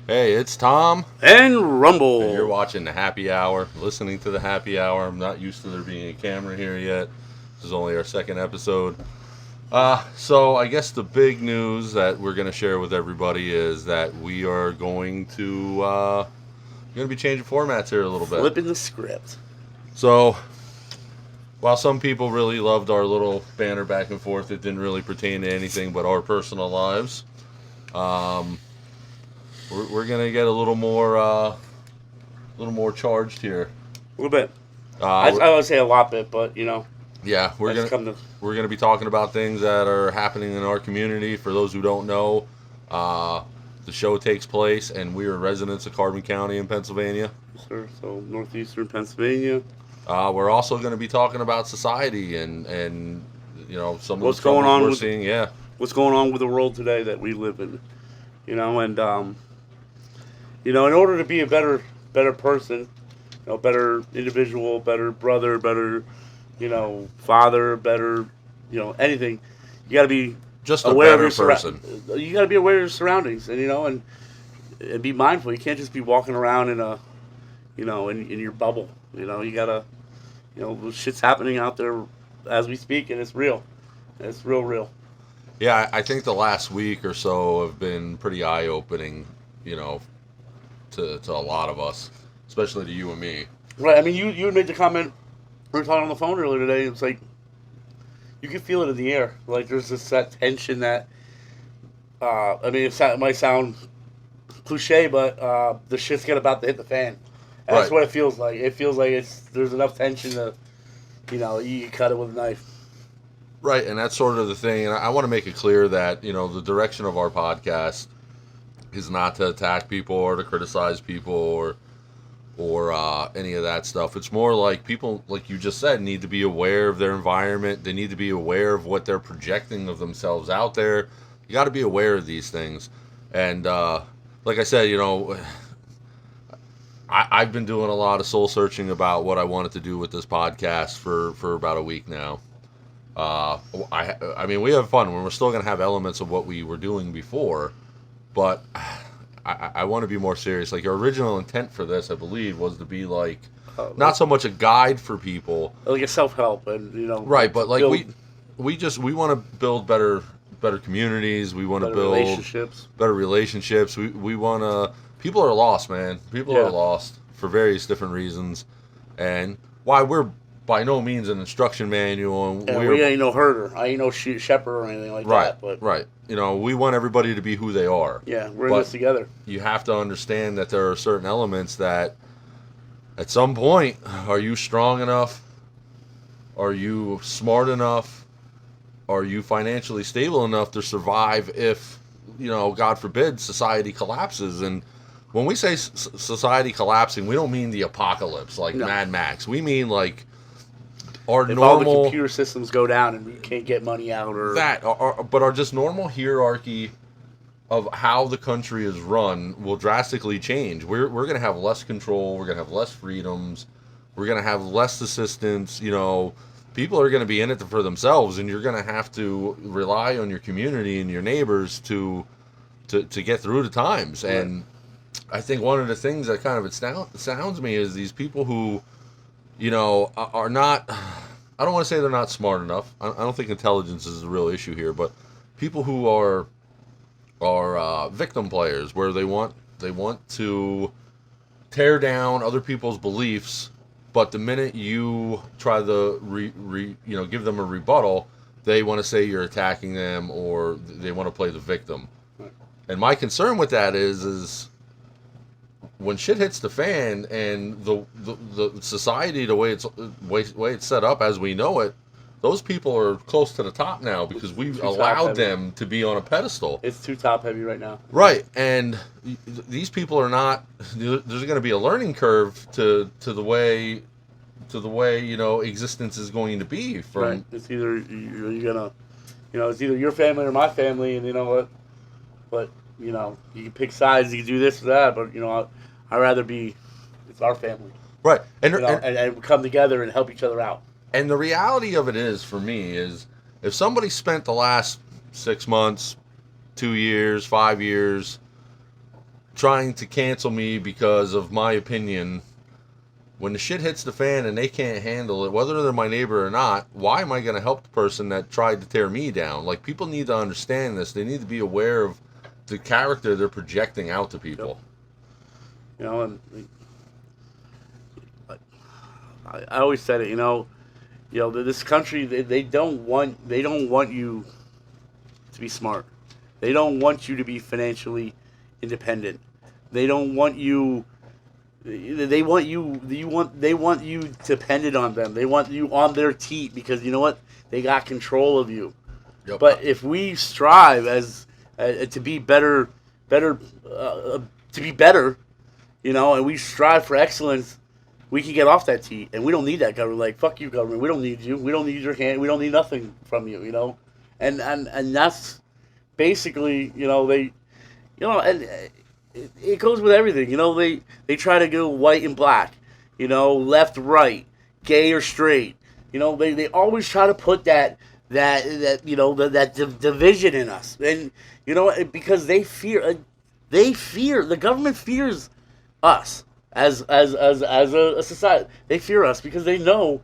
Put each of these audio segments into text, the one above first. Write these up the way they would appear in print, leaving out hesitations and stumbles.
Hey, it's Tom, And Rumble. and you're watching the Happy Hour, listening to the Happy Hour. I'm not used to there being a camera here yet. This is only our second episode. So I guess the big news that we're going to share with everybody is that we are going to be changing formats here a little bit. Flipping the script. So while some people really loved our little banter back and forth, it didn't really pertain to anything but our personal lives. We're gonna get a little more charged here. A little bit. I would say a lot bit, but Yeah, we're gonna be talking about things that are happening in our community. For those who don't know, the show takes place, and we are residents of Carbon County in Pennsylvania. Yes, sir. So northeastern Pennsylvania. We're also going to be talking about society and some of What's the going on we're with- seeing. Yeah, What's going on with the world today that we live in? In order to be a better person, better individual, better brother, better, father, better, anything, you got to be just a aware better of your person. You got to be aware of your surroundings, and and be mindful. You can't just be walking around in a, in your bubble. You gotta, shit's happening out there as we speak, and it's real. It's real. Yeah, I think the last week or so have been pretty eye-opening, to a lot of us, especially to you and me. Right. I mean, you had made the comment. We were talking on the phone earlier today. It's like you can feel it in the air. Like there's that tension that. It might sound cliche, but the shit's about to hit the fan. And that's Right. what it feels like. It feels like there's enough tension to, you cut it with a knife. Right, and that's sort of the thing. And I want to make it clear that, the direction of our podcast is not to attack people or to criticize people or any of that stuff. It's more like people, like you just said, need to be aware of their environment. They need to be aware of what they're projecting of themselves out there. You got to be aware of these things. And like I said, I've been doing a lot of soul searching about what I wanted to do with this podcast for about a week now. I mean, we have fun. We're still going to have elements of what we were doing before, but I want to be more serious. Like, your original intent for this, I believe, was to be like not so much a guide for people, like a self-help, and right? But like build we want to build better communities. We want to better build relationships. better relationships. We want to. People are lost, man. People Yeah. are lost for various different reasons, and why we're by no means an instruction manual. And And we ain't no herder. I ain't no shepherd or anything like right, that. But right. We want everybody to be who they are. yeah, we're in But this together. you have to understand that there are certain elements that, at some point, are you strong enough? Are you smart enough? Are you financially stable enough to survive if, God forbid, society collapses? And when we say society collapsing, we don't mean the apocalypse like No. Mad Max. We mean like our If all the normal computer systems go down and we can't get money out, or but our just normal hierarchy of how the country is run will drastically change. We're going to have less control. We're going to have less freedoms. We're going to have less assistance. People are going to be in it for themselves, and you're going to have to rely on your community and your neighbors to get through the times. Right. And I think one of the things that kind of astounds me is these people who, are not. I don't want to say they're not smart enough. I don't think intelligence is the real issue here, but people who are victim players, where they want to tear down other people's beliefs, but the minute you try to give them a rebuttal, they want to say you're attacking them or they want to play the victim. Right. And my concern with that is when shit hits the fan and the society, the way it's set up as we know it, those people are close to the top now because we've Too allowed top-heavy. them to be on a pedestal. it's too top heavy right now. Right, and these people are not. There's going to be a learning curve to the way existence is going to be. From Right. It's either you're gonna, it's either your family or my family, and you know what, but you can pick sides, you can do this or that, but I'd rather be, it's our family, right, and and come together and help each other out. And the reality of it is, for me, is If somebody spent the last 6 months, 2 years, 5 years trying to cancel me because of my opinion, when the shit hits the fan and they can't handle it, whether they're my neighbor or not, why am I going to help the person that tried to tear me down? Like, people need to understand this. They need to be aware of the character they're projecting out to people. You know, and I always said it. This country, they don't want you to be smart. They don't want you to be financially independent. They don't want you. They want you dependent on them. They want you on their teat because you know what? They got control of you. Yep. But if we strive as to be better, and we strive for excellence, we can get off that teat, and we don't need that government. Like, fuck you, government. We don't need you. We don't need your hand. We don't need nothing from you. And that's basically, and it goes with everything. They try to go white and black, left, right, gay or straight. They always try to put that division in us, and because they fear the government fears us as a society. They fear us because they know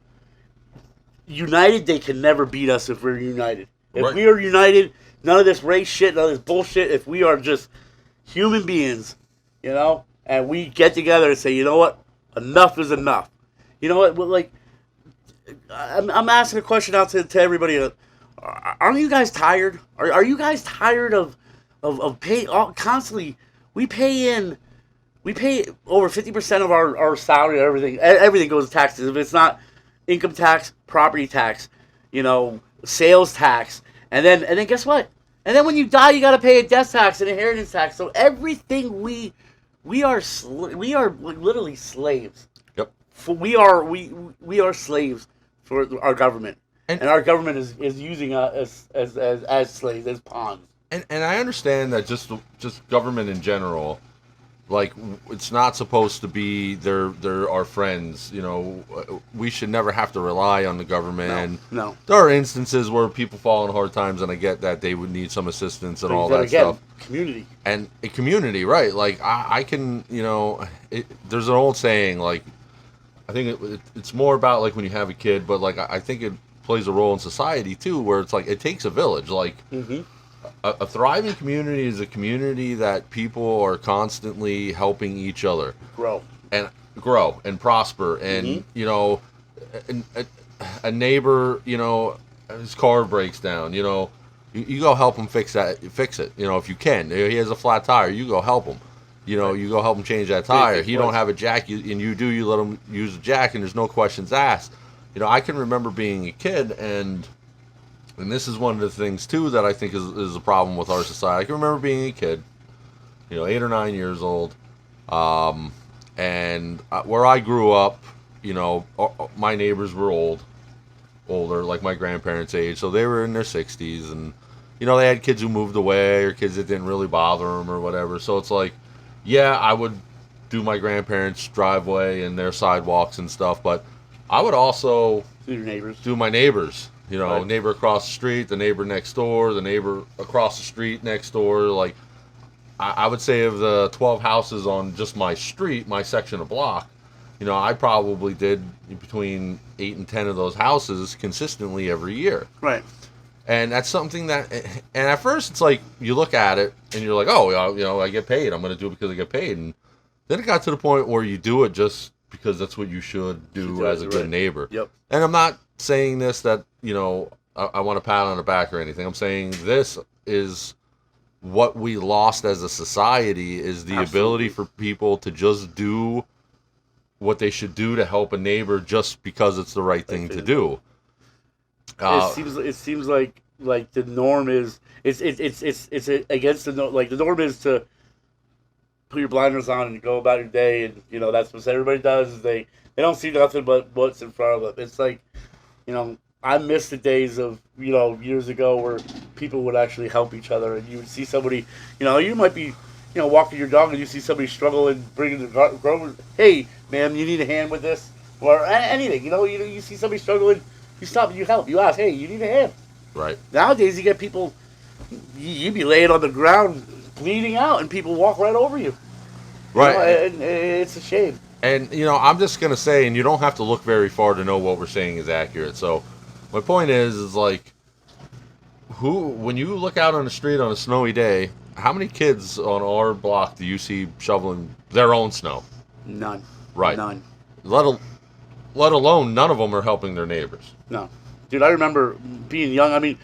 united they can never beat us if we're united. If Right. we are united, none of this race shit, none of this bullshit. If we are just human beings, and we get together and say, you know what, enough is enough. You know what? Well, like, I'm asking a question out to everybody. Aren't you guys tired? Are you guys tired of pay constantly? We pay over 50% of our salary. Everything goes to taxes. If it's not income tax, property tax, sales tax, and then guess what? And then when you die, you got to pay a death tax and inheritance tax. So everything we are literally slaves. Yep. We are slaves for our government, and our government is using us as slaves, as pawns. And I understand that just government in general, like, it's not supposed to be they're our friends. We should never have to rely on the government. No. There are instances where people fall in hard times, and I get that they would need some assistance and all that stuff. Community. And a community, right? Like, I can, there's an old saying, like, I think it's more about, like, when you have a kid, but, like, I think it plays a role in society, too, where it's like, it takes a village. Like, a thriving community is a community that people are constantly helping each other grow and prosper. And, a neighbor, his car breaks down, you go help him fix it, if you can. He has a flat tire, you go help him. You go help him change that tire. He don't have a jack, you let him use a jack, and there's no questions asked. I can remember being a kid, and this is one of the things, too, that I think is a problem with our society. I can remember being a kid, 8 or 9 years old, and where I grew up, my neighbors were older, like my grandparents' age, so they were in their 60s, and, they had kids who moved away, or kids that didn't really bother them, or whatever, so it's like, yeah, I would do my grandparents' driveway and their sidewalks and stuff, but I would also do my neighbors. Right. Neighbor across the street, the neighbor next door, the neighbor across the street next door. Like, I would say of the 12 houses on just my street, my section of block, I probably did between 8 and 10 of those houses consistently every year. Right. And that's something that, and at first it's like, you look at it and you're like, oh, I get paid. I'm going to do it because I get paid. And then it got to the point where you do it just because that's what you should do as a good neighbor. Yep. And I'm not saying this that, I want to pat on the back or anything. I'm saying this is what we lost as a society, is the ability for people to just do what they should do to help a neighbor just because it's the right thing to do. It seems like the norm is it's against the norm. Like, the norm is to put your blinders on and go about your day, and that's what everybody does. Is they don't see nothing but what's in front of them. It's like, I miss the days of, years ago where people would actually help each other, and you would see somebody, you might be, walking your dog and you see somebody struggling, bringing the groceries. Hey, ma'am, you need a hand with this? Or anything, you see somebody struggling, you stop and you help. You ask, hey, you need a hand? Right. Nowadays, you get people, you be laying on the ground bleeding out, and people walk right over you. You know, Right. and it's a shame. And I'm just gonna say, and you don't have to look very far to know what we're saying is accurate. So, my point is like, when you look out on the street on a snowy day, how many kids on our block do you see shoveling their own snow? None. Right. None. Let al- let alone none of them are helping their neighbors. No. Dude, I remember being young. I mean,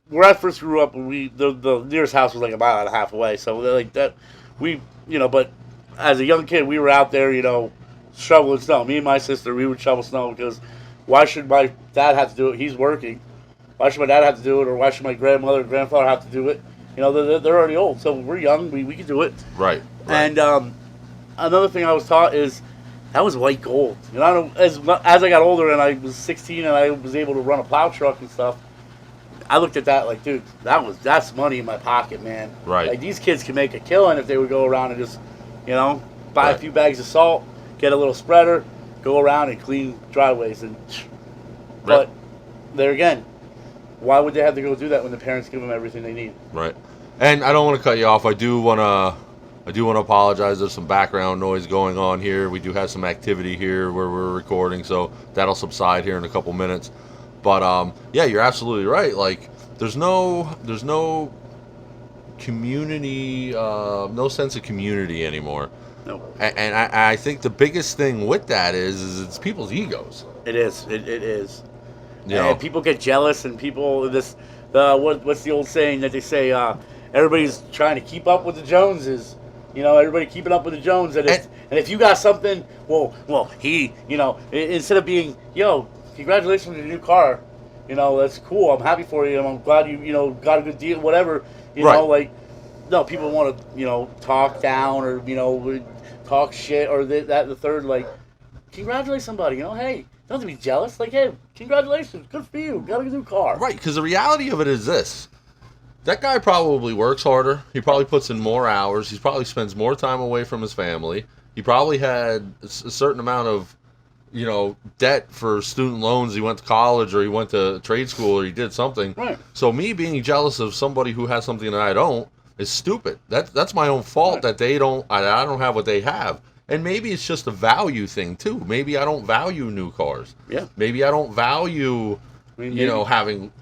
where I first grew up, the nearest house was like a mile and a half away. So like that, but as a young kid, we were out there, shoveling snow. Me and my sister, we would shovel snow because why should my dad have to do it? He's working. Why should my dad have to do it, or why should my grandmother and grandfather have to do it? They're already old, so we're young. We can do it. Right. And another thing I was taught is that was white gold. As I got older and I was 16 and I was able to run a plow truck and stuff, I looked at that like, dude, that's money in my pocket, man. Right. Like these kids can make a killing if they would go around and just, buy a few bags of salt, get a little spreader, go around and clean driveways and. But there again, why would they have to go do that when the parents give them everything they need? Right. And I don't want to cut you off. I do want to apologize. There's some background noise going on here. We do have some activity here where we're recording, so that'll subside here in a couple minutes. But yeah, you're absolutely right. Like there's no community, no sense of community anymore. No. And I think the biggest thing with that is it's people's egos. It is. It is. Yeah. And people get jealous, and people what's the old saying that they say? Everybody's trying to keep up with the Joneses. Everybody keeping up with the Jones, and if you got something, instead of being, congratulations on your new car, that's cool. I'm happy for you. I'm glad you got a good deal, whatever. No, people want to talk down or talk shit or that and the third. Like, congratulate somebody. Hey. Don't have to be jealous. Like, hey, congratulations. Good for you. Got a new car. Right, because the reality of it is this. That guy probably works harder. He probably puts in more hours. He probably spends more time away from his family. He probably had a certain amount of, debt for student loans. He went to college or he went to trade school or he did something. Right. So me being jealous of somebody who has something that I don't is stupid. That's my own fault that they don't. I don't have what they have. And maybe it's just a value thing, too. Maybe I don't value new cars. Yeah. Maybe I don't value, having,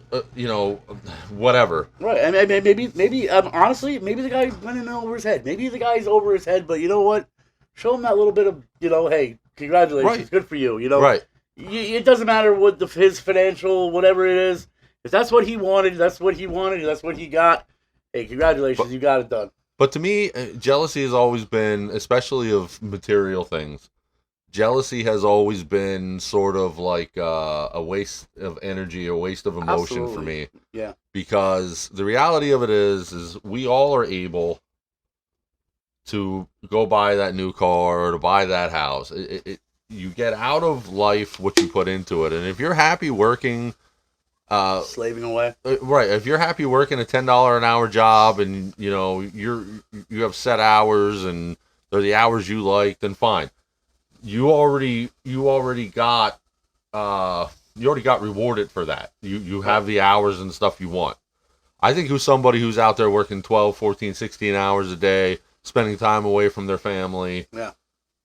whatever. Right. And maybe honestly, maybe the guy went in over his head. Maybe the guy's over his head, but you know what? Show him that little bit of, hey, congratulations. Right. Good for you. Right. It doesn't matter what his financial, whatever it is. If that's what he wanted, that's what he got. Hey, congratulations. You got it done. But to me, jealousy has always been, especially of material things, jealousy has always been sort of like a waste of energy, a waste of emotion for me. Yeah. Because the reality of it is we all are able to go buy that new car or to buy that house. You get out of life what you put into it. And if you're happy working... slaving away. Right. If you're happy working a $10 an hour job and you have set hours and they're the hours you like, then fine. You already got rewarded for that. You have the hours and stuff you want. I think somebody who's out there working 12, 14, 16 hours a day, spending time away from their family,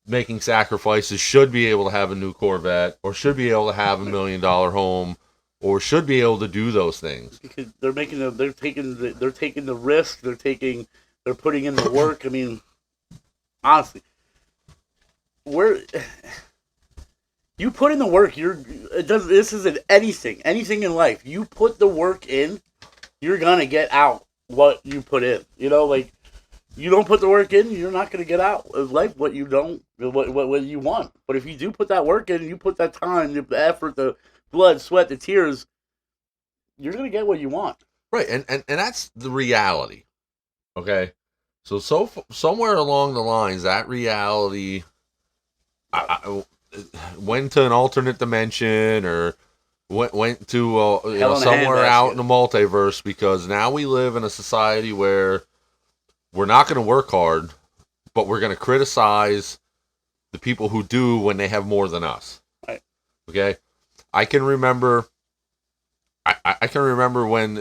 making sacrifices, should be able to have a new Corvette or should be able to have $1 million home. Or should be able to do those things because they're taking the risk. They're putting in the work. I mean, honestly, you put in the work. This isn't anything in life. You put the work in, you're gonna get out what you put in. Like you don't put the work in, you're not gonna get out of life what you want. But if you do put that work in, you put that time, the effort, the blood, sweat, the tears, you're going to get what you want. Right, and that's the reality, okay? So somewhere along the lines, that reality I went to an alternate dimension or went to somewhere out in the multiverse, because now we live in a society where we're not going to work hard, but we're going to criticize the people who do when they have more than us. Right. Okay? I can remember I can remember when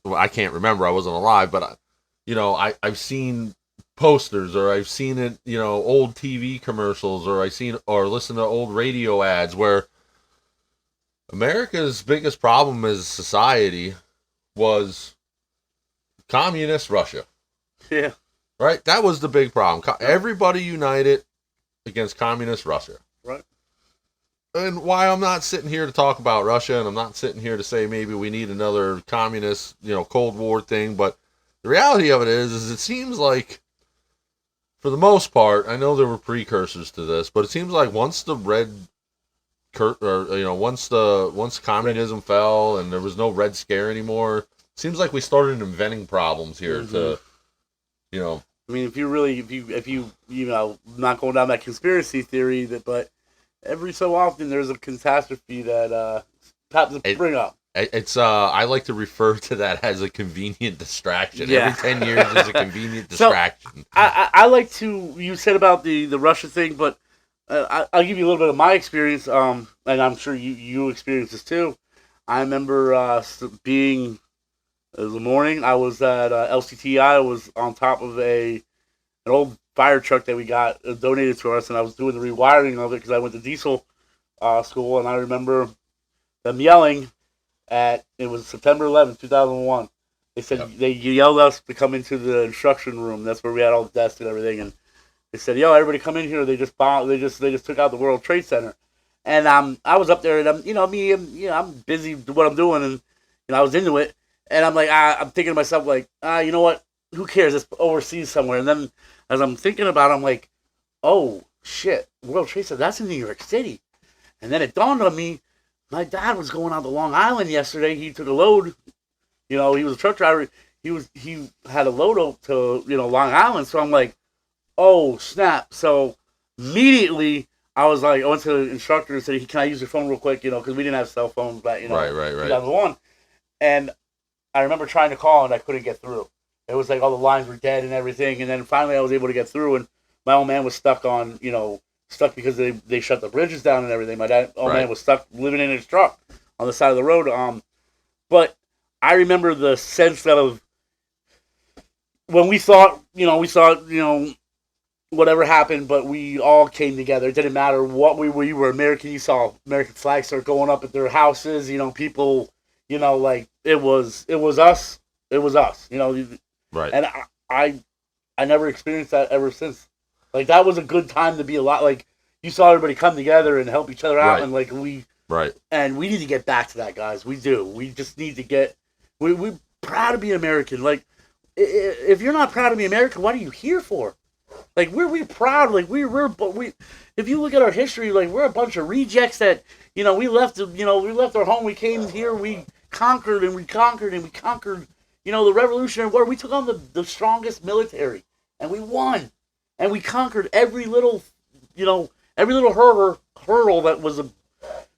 well, I can't remember. I wasn't alive, but I've seen posters, or I've seen it, old TV commercials, or I've seen or listened to old radio ads where America's biggest problem as a society was communist Russia. Yeah. Right? That was the big problem. Everybody united against communist Russia. Right. And why I'm not sitting here to talk about Russia, and I'm not sitting here to say maybe we need another communist, Cold War thing, but the reality of it is it seems like, for the most part, I know there were precursors to this, but it seems like once the once communism fell and there was no Red Scare anymore, it seems like we started inventing problems here to, I mean, if you not going down that conspiracy theory, but every so often there's a catastrophe that happens to bring up. It's I like to refer to that as a convenient distraction. Yeah. Every 10 years there's a convenient distraction. So, I like to, you said about the Russia thing, but I'll give you a little bit of my experience, and I'm sure you experienced this too. I remember being, it was the morning, I was at LCTI, I was on top of an old fire truck that we got donated to us, and I was doing the rewiring of it because I went to diesel school, and I remember them yelling it was September 11th, 2001. They said, They yelled us to come into the instruction room. That's where we had all the desks and everything, and they said, "Yo, everybody come in here." They just bombed. They just took out the World Trade Center, and I was up there, and I'm busy with what I'm doing, and I was into it, and I'm like, I'm thinking to myself like, you know what? Who cares? It's overseas somewhere. And then as I'm thinking about it, I'm like, oh shit, World Trade Center, that's in New York City. And then it dawned on me, my dad was going out to Long Island yesterday. He took a load. He was a truck driver. He had a load up to Long Island. So I'm like, oh snap! So immediately I was like, I went to the instructor and said, "Can I use your phone real quick?" Because we didn't have cell phones back, Right. 2001. And I remember trying to call and I couldn't get through. It was like all the lines were dead and everything. And then finally I was able to get through, and my old man was stuck because they shut the bridges down and everything. My old man was stuck living in his truck on the side of the road. But I remember the sense of when we thought, whatever happened, but we all came together. It didn't matter what we were American. You saw American flags start going up at their houses. People, like it was us. It was us. Right. And I never experienced that ever since. Like that was a good time to be alive. Like you saw everybody come together and help each other out, and like and we need to get back to that, guys. We do. We just need to get. We're proud to be American. Like if you're not proud to be American, what are you here for? Like we're proud. Like we if you look at our history, like we're a bunch of rejects that we left our home. We came here. We conquered and we conquered and we conquered. The Revolutionary War. We took on the strongest military and we won, and we conquered every little hurdle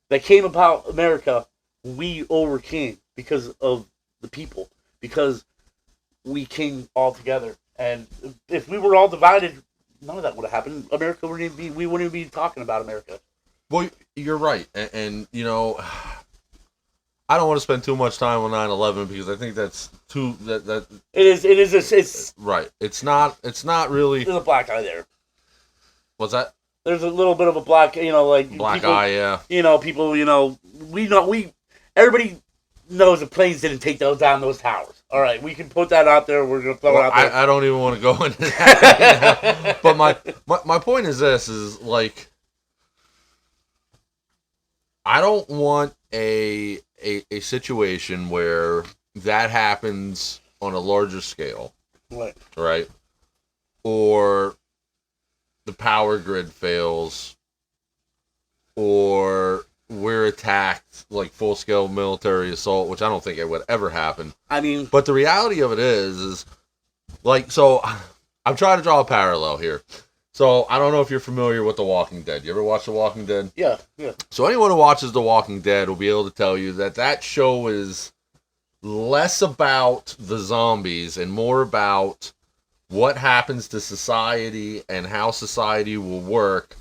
that came about America. We overcame because of the people, because we came all together. And if we were all divided, none of that would have happened. We wouldn't even be talking about America. Well, you're right. And I don't want to spend too much time on 9/11 because I think that's too that it's right. It's not really. There's a black eye there. What's that? There's a little bit of a black, black people, eye, yeah. People, everybody knows the planes didn't take down those towers. All right, we can put that out there. We're gonna throw it out there. I don't even want to go into that. But my point is this: is like, I don't want a situation where that happens on a larger scale, right? Or the power grid fails, or we're attacked, like full-scale military assault, which I don't think it would ever happen. I mean... But the reality of it is like, so I'm trying to draw a parallel here. So I don't know if you're familiar with The Walking Dead. You ever watch The Walking Dead? Yeah. So anyone who watches The Walking Dead will be able to tell you that show is less about the zombies and more about what happens to society and how society will work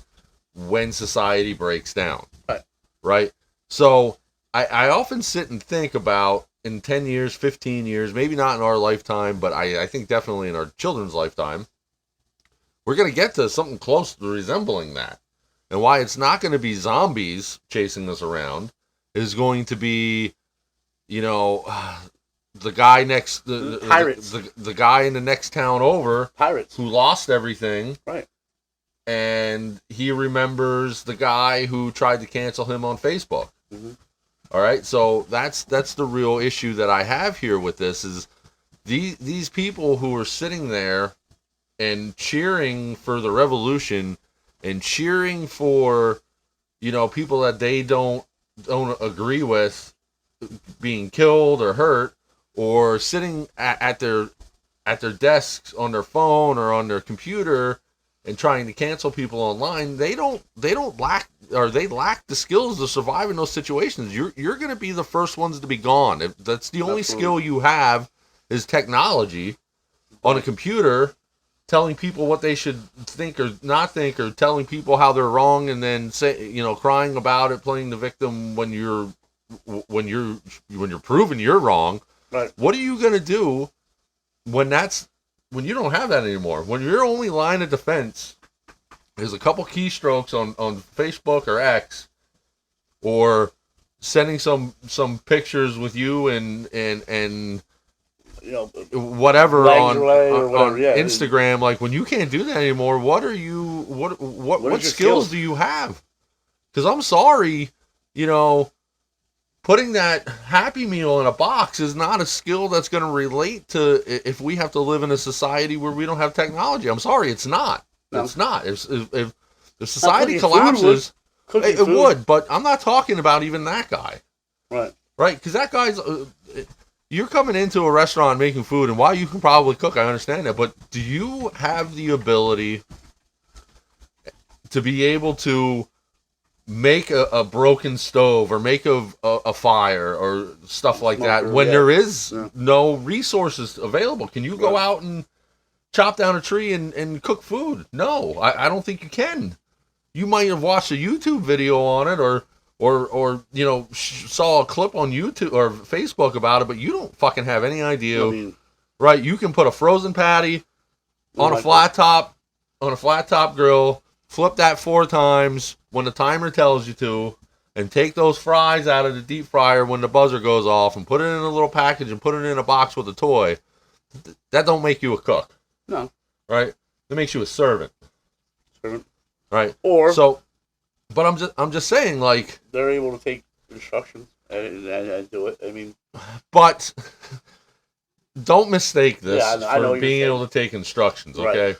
when society breaks down. Right. Right? So I often sit and think about in 10 years, 15 years, maybe not in our lifetime, but I think definitely in our children's lifetime, we're going to get to something close to resembling that. And why it's not going to be zombies chasing us around is going to be, you know, the guy next, Pirates. the guy in the next town over Pirates. who lost everything. Right. And he remembers the guy who tried to cancel him on Facebook. Mm-hmm. All right, so that's the real issue that I have here with this is these people who are sitting there and cheering for the revolution and cheering for, you know, people that they don't agree with being killed or hurt, or sitting at their desks on their phone or on their computer and trying to cancel people online. They lack the skills to survive in those situations. You're going to be the first ones to be gone. If that's the only skill you have is technology on a computer, telling people what they should think or not think, or telling people how they're wrong, and then crying about it, playing the victim when you're proven you're wrong. Right. What are you going to do when you don't have that anymore? When your only line of defense is a couple keystrokes on Facebook or X, or sending some pictures with you and you know, whatever on yeah. Instagram. Like, when you can't do that anymore, what skills do you have? Because I'm sorry, putting that Happy Meal in a box is not a skill that's going to relate to if we have to live in a society where we don't have technology. I'm sorry, it's not. No. It's not. If society collapses, it would. But I'm not talking about even that guy. Right. Right? Because that guy's... you're coming into a restaurant making food, and while you can probably cook, I understand that, but do you have the ability to be able to make a broken stove or make a fire or stuff like that when there is no resources available? Can you go out and chop down a tree and cook food? No, I don't think you can. You might have watched a YouTube video on it or saw a clip on YouTube or Facebook about it, but you don't fucking have any idea. Right? You can put a frozen patty on a flat top grill, flip that 4 times when the timer tells you to, and take those fries out of the deep fryer when the buzzer goes off, and put it in a little package and put it in a box with a toy. That don't make you a cook. No. Right? That makes you a servant. Right? But I'm just saying, like, they're able to take instructions and do it. I mean, but don't mistake this for being able to take instructions, okay? Right.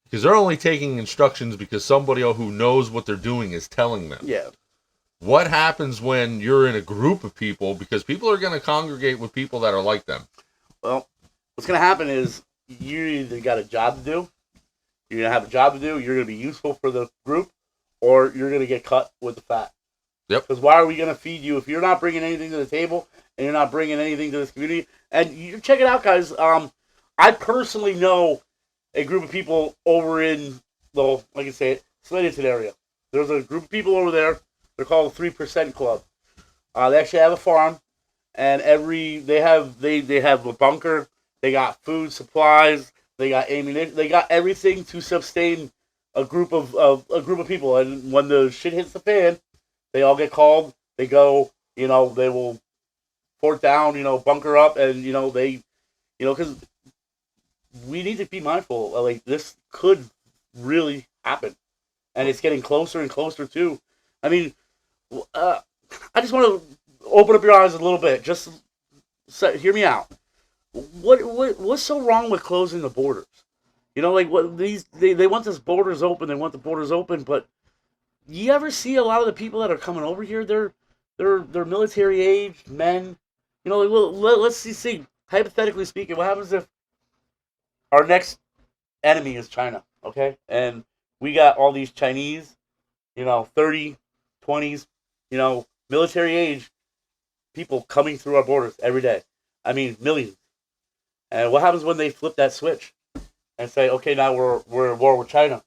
Because they're only taking instructions because somebody who knows what they're doing is telling them. Yeah. What happens when you're in a group of people? Because people are going to congregate with people that are like them. Well, what's going to happen is you either got a job to do, you're going to have a job to do, you're going to be useful for the group, or you're going to get cut with the fat. Yep. Because why are we going to feed you if you're not bringing anything to the table and you're not bringing anything to this community? And you check it out, guys. I personally know a group of people over in the, like I say, Slatington area. There's a group of people over there. They're called the 3% Club. They actually have a farm, and they have a bunker. They got food supplies. They got ammunition. They got everything to sustain a group of people. And when the shit hits the fan, they all get called. They go. They will fort down. Bunker up, and because we need to be mindful. Like, this could really happen, and it's getting closer and closer too. I mean, I just want to open up your eyes a little bit. Just hear me out. What's so wrong with closing the borders? They want these borders open. They want the borders open, but you ever see a lot of the people that are coming over here? They're military aged men. Let's see. Hypothetically speaking, what happens if our next enemy is China? Okay, and we got all these Chinese, 30, 20s, military age people coming through our borders every day. I mean, millions. And what happens when they flip that switch and say, okay, now we're at war with China?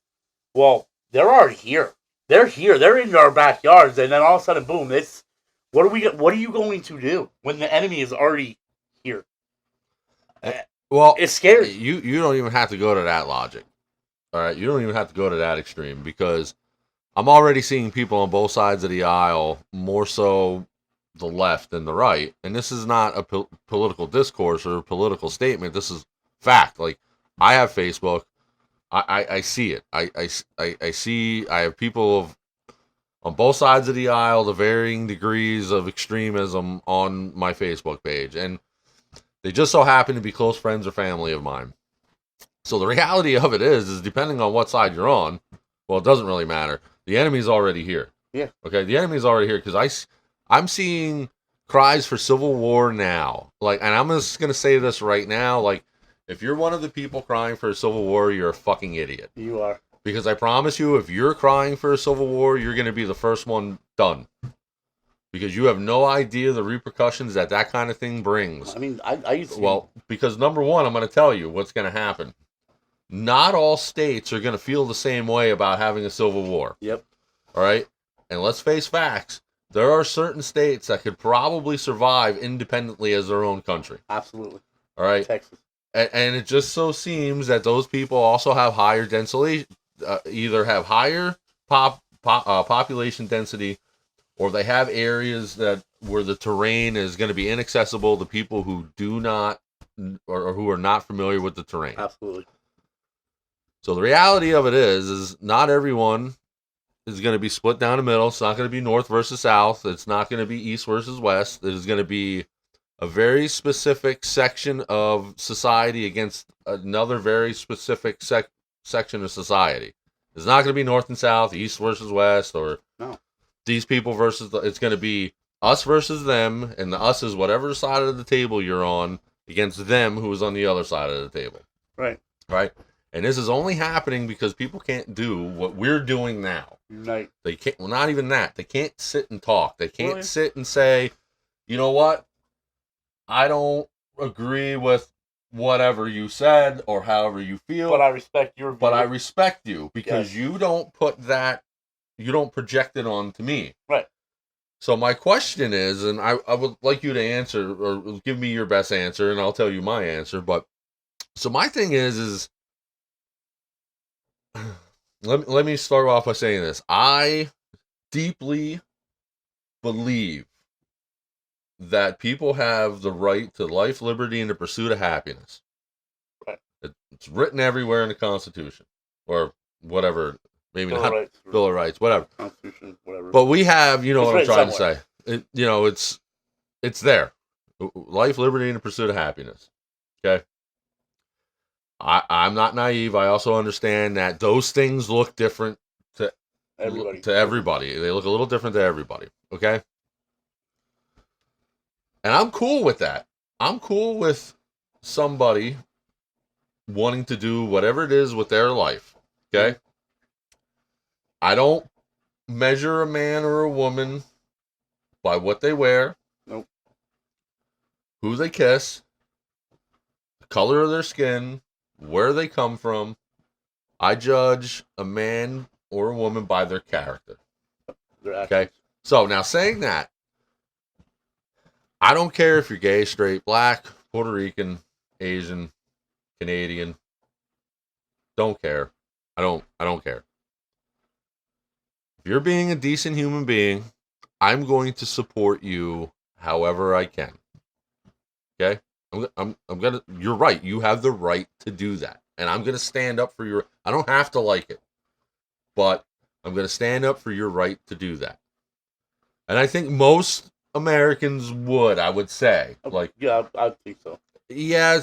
Well, they're already here. They're here. They're in our backyards. And then all of a sudden, boom, What are you going to do when the enemy is already here? Well, It's scary. You don't even have to go to that logic. All right, you don't even have to go to that extreme because I'm already seeing people on both sides of the aisle, more so the left than the right. And this is not a political discourse or a political statement. This is fact. Like, I have Facebook. I see it. I see, I have people on both sides of the aisle, the varying degrees of extremism on my Facebook page. And they just so happen to be close friends or family of mine. So the reality of it is depending on what side you're on, well, it doesn't really matter. The enemy's already here. Yeah. Okay. The enemy's already here because I'm seeing cries for civil war now. Like, and I'm just gonna say this right now. Like, if you're one of the people crying for a civil war, you're a fucking idiot. You are. Because I promise you, if you're crying for a civil war, you're gonna be the first one done. Because you have no idea the repercussions that kind of thing brings. I mean, I used to. Well, because number one, I'm going to tell you what's going to happen. Not all states are going to feel the same way about having a civil war. Yep. All right? And let's face facts. There are certain states that could probably survive independently as their own country. Absolutely. All right? Texas. And it just so seems that those people also have higher density, either have higher population density, or they have areas where the terrain is going to be inaccessible to people who do not or who are not familiar with the terrain. Absolutely. So the reality of it is not everyone is going to be split down the middle. It's not going to be north versus south. It's not going to be east versus west. It is going to be a very specific section of society against another very specific section of society. It's not going to be north and south, east versus west, or no. These people versus it's going to be us versus them, and the us is whatever side of the table you're on against them who is on the other side of the table. Right. Right. And this is only happening because people can't do what we're doing now. Right. They can't. Well, not even that. They can't sit and talk. They can't sit and say, you know what? I don't agree with whatever you said or however you feel. But I respect your view. But I respect you because you don't put that. You don't project it onto me. Right. So my question is, and I would like you to answer or give me your best answer, and I'll tell you my answer. But so my thing is let me start off by saying this. I deeply believe that people have the right to life, liberty, and the pursuit of happiness. Right. It's written everywhere in the Constitution or whatever. Maybe Bill not Rights, Bill of Rights, whatever. Constitution, whatever. But we have, you know what I'm trying somewhere. to say. It's there. Life, liberty, and the pursuit of happiness. Okay. I'm not naive. I also understand that those things look different to everybody. They look a little different to everybody. Okay. And I'm cool with that. I'm cool with somebody wanting to do whatever it is with their life. Okay. I don't measure a man or a woman by what they wear. Nope. Who they kiss, the color of their skin, where they come from. I judge a man or a woman by their character. Okay? So now saying that, I don't care if you're gay, straight, black, Puerto Rican, Asian, Canadian. Don't care. I don't care. If you're being a decent human being, I'm going to support you however I can. Okay? I'm gonna. You're right. You have the right to do that, and I'm gonna stand up for your. I don't have to like it, but I'm gonna stand up for your right to do that. And I think most Americans would. I would say, like, yeah, I think so. Yeah,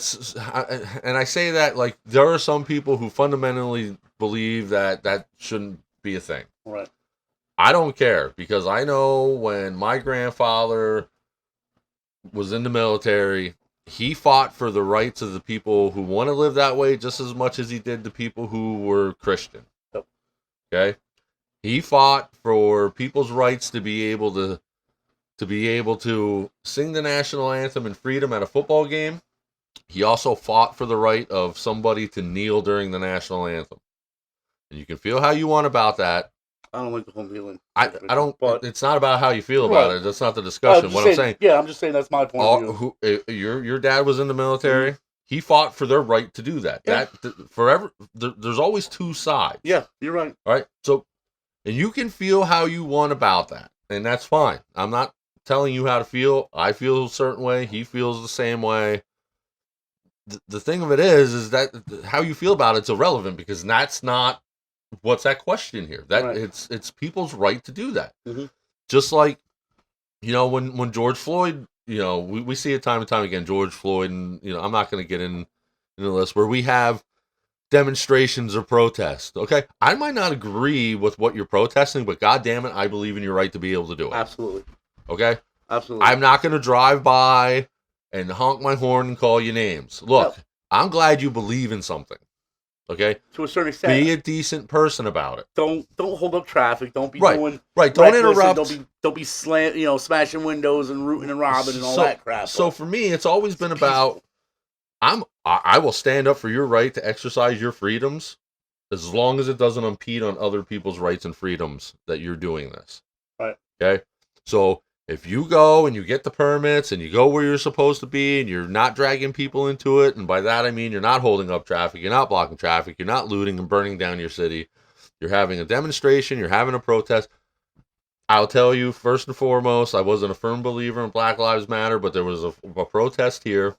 and I say that like there are some people who fundamentally believe that shouldn't be a thing. Right. I don't care because I know when my grandfather was in the military, he fought for the rights of the people who want to live that way just as much as he did the people who were Christian. Yep. Okay? He fought for people's rights to be able to sing the national anthem in freedom at a football game. He also fought for the right of somebody to kneel during the national anthem. And you can feel how you want about that. I don't like the home healing. I don't. But It's not about how you feel about it. That's not the discussion. What I'm saying. Yeah, I'm just saying that's my point of view. Your dad was in the military. He fought for their right to do that. Yeah. Forever. There's always two sides. Yeah, you're right. All right. So, and you can feel how you want about that, and that's fine. I'm not telling you how to feel. I feel a certain way. He feels the same way. The thing of it is that how you feel about it's irrelevant because that's not what's at question here. That Right. it's people's right to do that. Mm-hmm. Just like, when George Floyd, we see it time and time again, George Floyd, and I'm not going to get into this where we have demonstrations or protests. Okay, I might not agree with what you're protesting, but God damn it, I believe in your right to be able to do it. Absolutely. Okay, absolutely. I'm not going to drive by and honk my horn and call you names. Look, No. I'm glad you believe in something. Okay, to a certain extent. be a decent person about it. Don't hold up traffic. Don't be Right. doing Right. Don't reckless, interrupt. Don't be smashing windows and rooting and robbing and all that crap. So for me, it's always been about I will stand up for your right to exercise your freedoms as long as it doesn't impede on other people's rights and freedoms that you're doing this. Right. Okay. So if you go and you get the permits and you go where you're supposed to be and you're not dragging people into it, and by that I mean you're not holding up traffic, you're not blocking traffic, you're not looting and burning down your city, you're having a demonstration, you're having a protest. I'll tell you, first and foremost, I wasn't a firm believer in Black Lives Matter, but there was a protest here.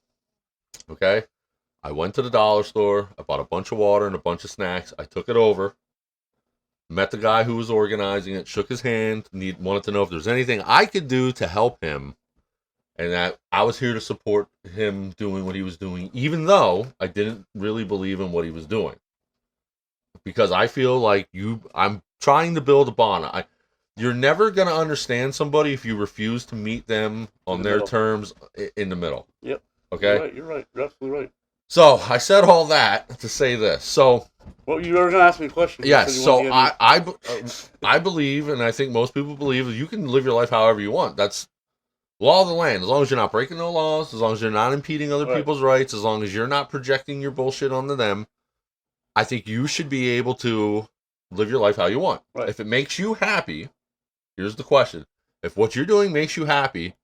Okay? I went to the dollar store, I bought a bunch of water and a bunch of snacks, I took it over, met the guy who was organizing it, shook his hand, wanted to know if there's anything I could do to help him, and that I was here to support him doing what he was doing, even though I didn't really believe in what he was doing. Because I feel like I'm trying to build a bond. You're never going to understand somebody if you refuse to meet them on their terms in the middle. Yep. Okay? You're right. You're absolutely right. So, I said all that to say this. So, well, you were going to ask me a question. Yes, so I believe, and I think most people believe, you can live your life however you want. That's law of the land. As long as you're not breaking no laws, as long as you're not impeding other people's rights, as long as you're not projecting your bullshit onto them, I think you should be able to live your life how you want. Right. If it makes you happy, here's the question. If what you're doing makes you happy,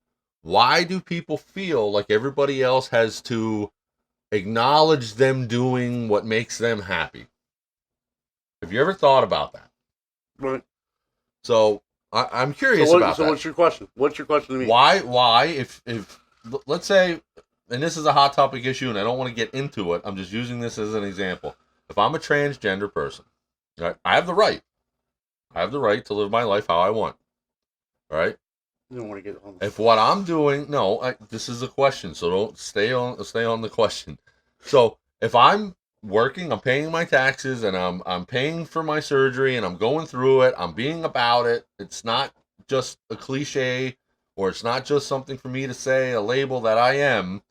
why do people feel like everybody else has to acknowledge them doing what makes them happy? Have you ever thought about that? Right. So I'm curious about that. So what's your question? What's your question to me? Why, if let's say, and this is a hot topic issue, and I don't want to get into it. I'm just using this as an example. If I'm a transgender person, right, I have the right. I have the right to live my life how I want. All right. You don't want to get on. If what I'm doing, this is a question, so don't stay on the question. So if I'm working, I'm paying my taxes, and I'm paying for my surgery, and I'm going through it, I'm being about it. It's not just a cliche, or it's not just something for me to say, a label that I am.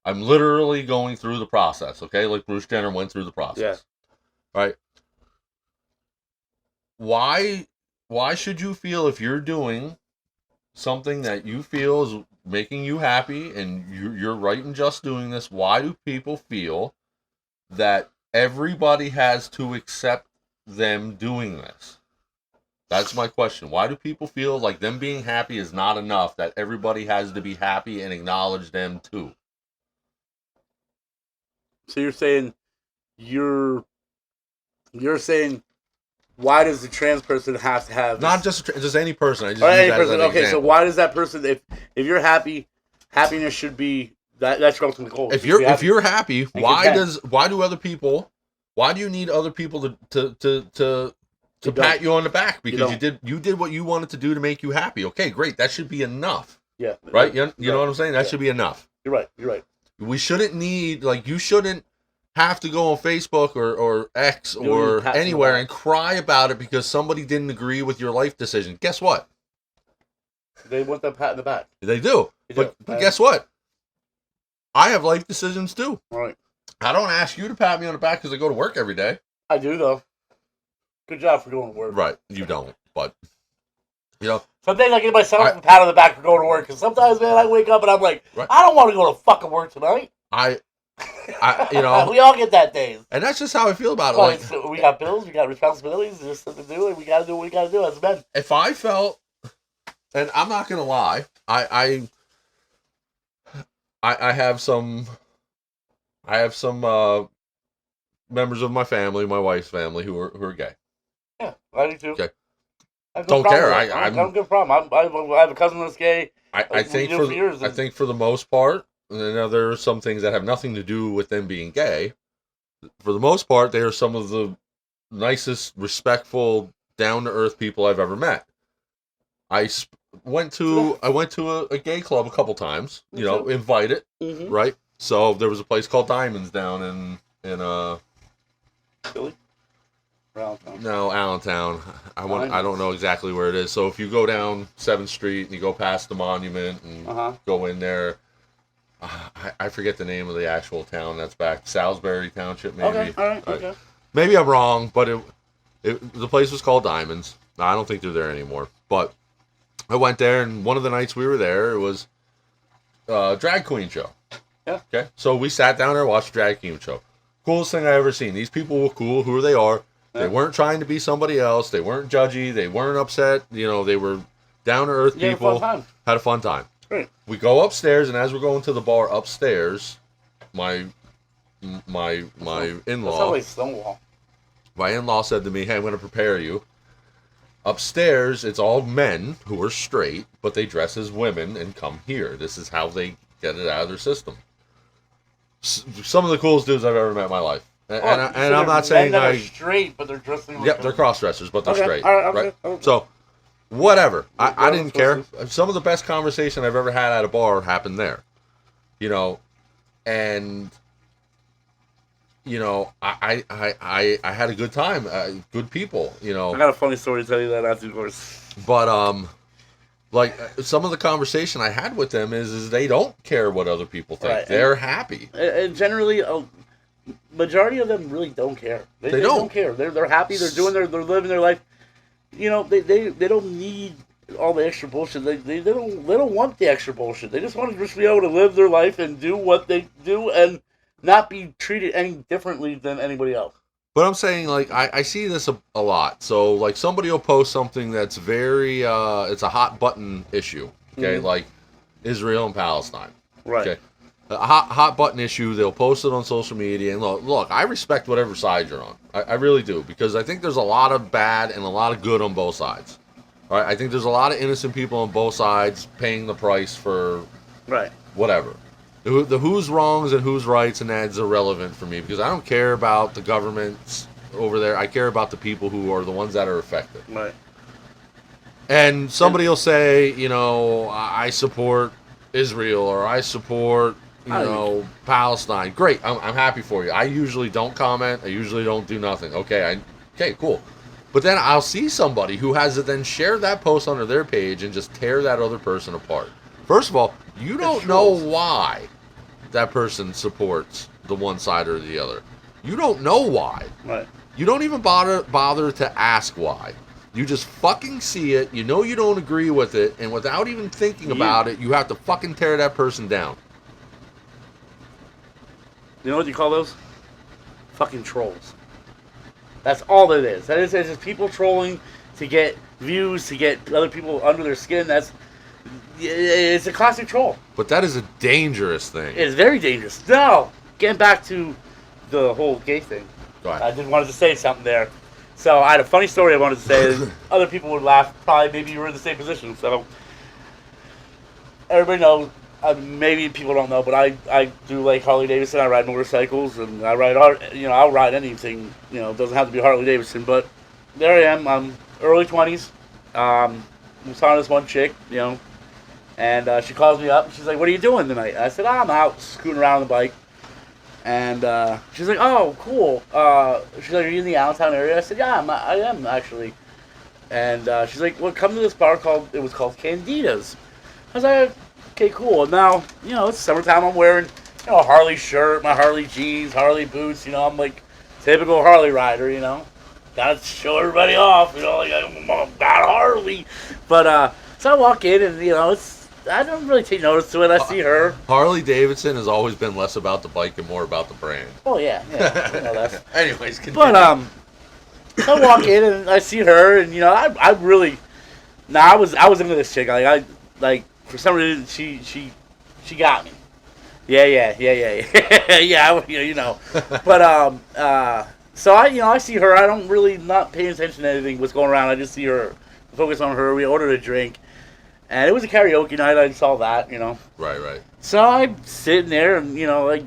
I'm literally going through the process, okay? Like Bruce Jenner went through the process. Yeah. Right? Why should you feel, if you're doing something that you feel is making you happy and you're right in just doing this, why do people feel that everybody has to accept them doing this? That's my question. Why do people feel like them being happy is not enough, that everybody has to be happy and acknowledge them too? So you're saying why does the trans person have to have not just any person? I just any use person. That as an Okay, example. so why does that person, if you're happy, happiness should be that's your ultimate goal. If you're happy, why do you need other people to pat you on the back because you did what you wanted to do to make you happy? Okay, great. That should be enough. Yeah. Right? You know what I'm saying? That should be enough. You're right. We shouldn't need, you shouldn't have to go on Facebook or X or anywhere and cry about it because somebody didn't agree with your life decision. Guess what? They want that pat in the back. They do. But guess what? I have life decisions too. Right. I don't ask you to pat me on the back because I go to work every day. I do, though. Good job for going to work. Right. You don't. But, some days I give myself a pat on the back for going to work because sometimes, man, I wake up and I'm like, I don't want to go to fucking work tonight. We all get that days. and that's just how I feel about it. Well, Like, so we got bills, we got responsibilities, there's something to do, and we gotta do what we gotta do as men. if I felt, and I'm not gonna lie, I have some members of my family, my wife's family, who are gay. Yeah, I do too. Okay. I have Don't problem care. with that. I don't have a problem. I have a cousin that's gay. I think for years. I think for the most part, there are some things that have nothing to do with them being gay. For the most part, they are some of the nicest, respectful, down to earth people I've ever met. I went to a gay club a couple times. Invited, Mm-hmm. right? So there was a place called Diamonds down in Philly? Allentown. No, Allentown. I don't know exactly where it is. So if you go down 7th Street and you go past the monument and go in there, I forget the name of the actual town that's back. Salisbury Township, maybe. Okay, all right, okay. Maybe I'm wrong, but the place was called Diamonds. I don't think they're there anymore. But I went there, and one of the nights we were there, it was a drag queen show. Yeah. Okay. So we sat down there and watched a drag queen show. Coolest thing I ever seen. These people were cool, who they are. They weren't trying to be somebody else. They weren't judgy. They weren't upset. They were down to earth people. Had a fun time. Great. We go upstairs, and as we're going to the bar upstairs, my in-law. That's always Stonewall. My in-law said to me, "Hey, I'm going to prepare you. Upstairs, it's all men who are straight, but they dress as women and come here. This is how they get it out of their system." Some of the coolest dudes I've ever met in my life. And I'm not saying they're straight, but they're dressing like they're cross-dressers, but they're straight. All right, okay. So, whatever. I didn't care. Some of the best conversation I've ever had at a bar happened there. And I had a good time. Good people. I got a funny story to tell you that afterwards. But like some of the conversation I had with them is they don't care what other people think. Right. They're happy. And generally, majority of them really don't care. They don't care. They're happy. They're doing they're living their life. They don't need all the extra bullshit. They don't want the extra bullshit. They just want to just be able to live their life and do what they do and not be treated any differently than anybody else. But I'm saying, like, I see this a lot. So, like, somebody will post something that's very, it's a hot button issue, okay? Mm-hmm. Like Israel and Palestine. Right. Okay. A hot button issue, they'll post it on social media. And look, I respect whatever side you're on. I really do. Because I think there's a lot of bad and a lot of good on both sides. All right? I think there's a lot of innocent people on both sides paying the price for whatever. The who's wrongs and who's rights, and that's irrelevant for me. Because I don't care about the governments over there. I care about the people who are the ones that are affected. Right. And somebody will say, I support Israel or I support Palestine. Great, I'm happy for you. I usually don't comment. I usually don't do nothing. Okay, cool. But then I'll see somebody who has to then share that post under their page and just tear that other person apart. First of all, you don't know why that person supports the one side or the other. You don't know why. Right. You don't even bother to ask why. You just fucking see it. You know you don't agree with it, and without even thinking about it, you have to fucking tear that person down. You know what you call those? Fucking trolls. That's all it is. It's just people trolling to get views, to get other people under their skin. It's a classic troll. But that is a dangerous thing. It is very dangerous. Now, getting back to the whole gay thing. Go ahead. I did wanted to say something there. So I had a funny story I wanted to say. Other people would laugh. Probably maybe you were in the same position. So everybody knows. Maybe people don't know, but I do like Harley Davidson. I ride motorcycles, and I ride I'll ride anything. It doesn't have to be Harley Davidson. But there I am. I'm early 20s. I'm talking to this one chick, and she calls me up. She's like, "What are you doing tonight?" I said, "I'm out scooting around on the bike." And she's like, "Oh, cool." She's like, "Are you in the Allentown area?" I said, "Yeah, I am actually." And she's like, "Well, come to this bar called Candida's." I was like, "Okay, cool." Now, it's summertime. I'm wearing, a Harley shirt, my Harley jeans, Harley boots. I'm like typical Harley rider. Gotta show everybody off. Like I got Harley. But so I walk in, and it's I don't really take notice to it. I see her. Harley Davidson has always been less about the bike and more about the brand. Oh yeah. You know that. Anyways, continue. But I walk in and I see her, and I really, I was into this chick. Like for some reason she got me. Yeah. Yeah. But so I see her. I don't really not pay attention to anything what's going around. I just see her, focus on her. We ordered a drink, and it was a karaoke night. I saw that. Right. So I'm sitting there and like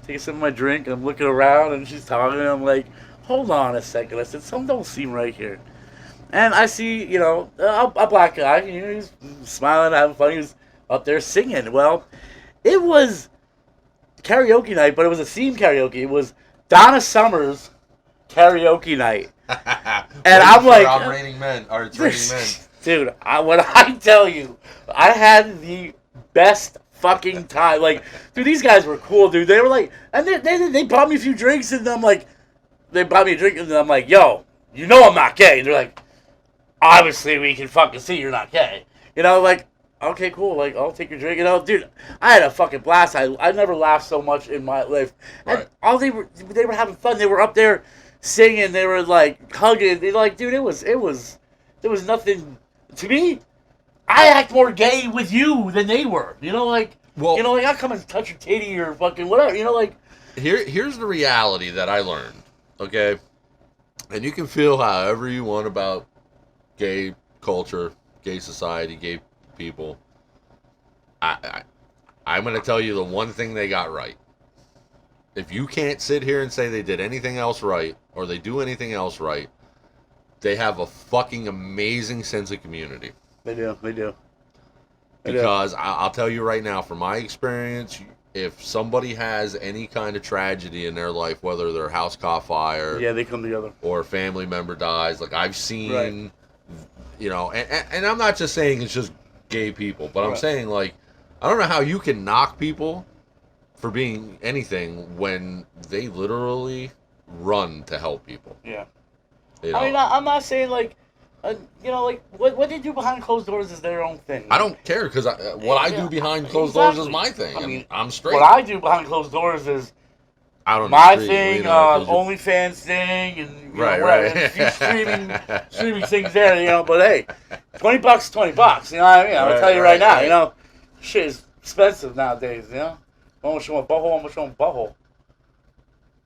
take a sip of my drink. And I'm looking around, and she's talking. And I'm like, hold on a second. I said, something don't seem right here. And I see, a black guy. He's smiling, having fun. He was up there singing. Well, it was karaoke night, but it was a theme karaoke. It was Donna Summer's karaoke night. And I'm like, I'm Raining Men, or it's Raining Men. Dude, when I tell you, I had the best fucking time. Like, dude, these guys were cool, dude. They were like, and they bought me a few drinks, and I'm like, they bought me a drink, and I'm like, yo, I'm not gay. And they're like, obviously we can fucking see you're not gay. Like, okay, cool. Like, I'll take your drink. Dude, I had a fucking blast. I never laughed so much in my life. And all they were having fun. They were up there singing. They were like hugging. They like, dude, there was nothing to me. I act more gay with you than they were. Like I come and touch your titty or fucking whatever. Like. Here's the reality that I learned. Okay, and you can feel however you want about gay culture, gay society, gay people. I'm going to tell you the one thing they got right. If you can't sit here and say they did anything else right, or they do anything else right, they have a fucking amazing sense of community. They do. Because I'll tell you right now, from my experience, if somebody has any kind of tragedy in their life, whether their house caught fire, they come together, or a family member dies, like I've seen, and I'm not just saying it's just gay people, but I'm saying, like, I don't know how you can knock people for being anything when they literally run to help people. Yeah. I mean, I'm not saying like, like what they do behind closed doors is their own thing. I don't care, because what I do behind closed doors is my thing. I mean, I'm straight. What I do behind closed doors is my thing, OnlyFans thing, and a few streaming things there. But hey, $20, $20. You know what I mean? I'll tell you right now. Shit is expensive nowadays. I'm gonna show a butthole.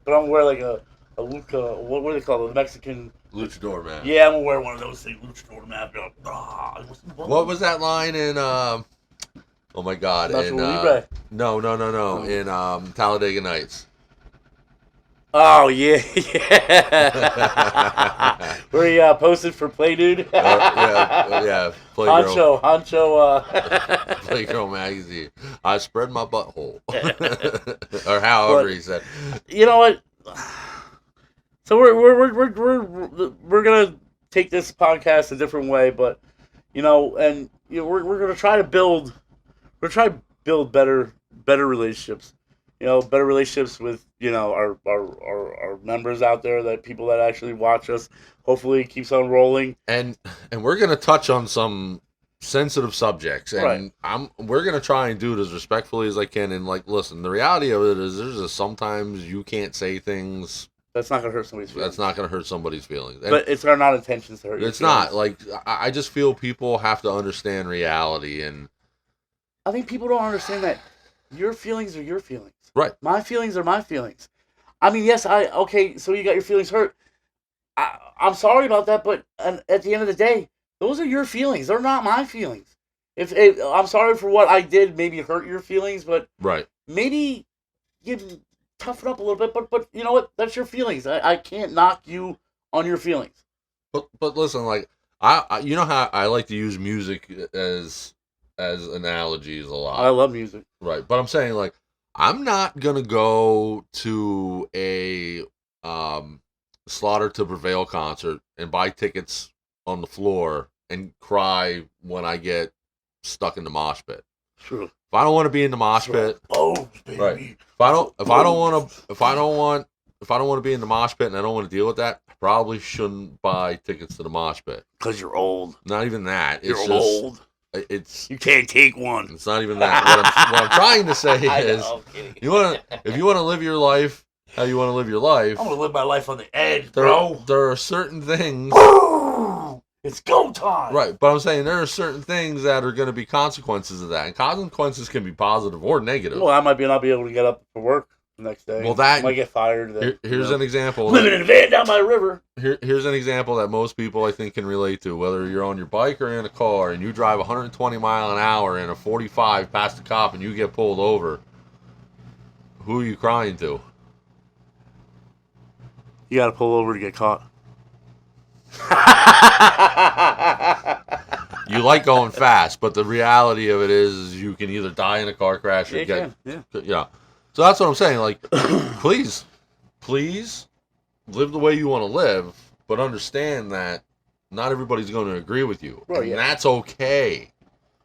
But I'm gonna wear like a lucha. What do they call it? The Mexican. Luchador, man. Yeah, I'm gonna wear one of those things. Luchador, man. What was that line in? Oh my God! Libre. No. In Talladega Nights. Oh yeah. Where he posted for Play Dude. Yeah. Playgirl. Honcho. Playgirl magazine. I spread my butthole, or however he said. You know what? So we're gonna take this podcast a different way, but we're gonna try to build better relationships. Better relationships with our members out there, that people that actually watch us. Hopefully, it keeps on rolling. And we're gonna touch on some sensitive subjects, and we're gonna try and do it as respectfully as I can. And like, listen, the reality of it is, there's just sometimes you can't say things. That's not gonna hurt somebody's feelings. That's not gonna hurt somebody's feelings. And but it's not intentions to hurt. It's not. Like, I just feel people have to understand reality, and I think people don't understand that your feelings are your feelings. Right. My feelings are my feelings. I mean, yes, okay, so you got your feelings hurt. I'm sorry about that, but at the end of the day, those are your feelings. They're not my feelings. If I'm sorry for what I did, maybe hurt your feelings, but maybe toughen up a little bit. But you know what? That's your feelings. I can't knock you on your feelings. But listen, like I you know how I like to use music as analogies a lot. I love music. Right, but I'm saying, like, I'm not gonna go to a Slaughter to Prevail concert and buy tickets on the floor and cry when I get stuck in the mosh pit. True. If I don't want to be in the mosh pit, baby. Right. If I don't want to be in the mosh pit and I don't want to deal with that, I probably shouldn't buy tickets to the mosh pit. Because you're old. Not even that. You're old. it's You can't take one. it's not even that. What I'm trying to say I is, know, I'm kidding. if you want to live your life how you want to live your life, I'm gonna live my life on the edge, bro. there are certain things. It's go time. Right, but I'm saying there are certain things that are going to be consequences of that, and consequences can be positive or negative. Well, I might not be able to get up for work the next day. Well, that I might get fired. Here's an example. Living in a van down by a river. Here's an example that most people I think can relate to. Whether you're on your bike or in a car, and you drive 120 mile an hour in a 45 past a cop, and you get pulled over, who are you crying to? You got to pull over to get caught. You like going fast, but the reality of it is you can either die in a car crash or Yeah. So that's what I'm saying. Like, please live the way you want to live, but understand that not everybody's going to agree with you, Right, and that's okay.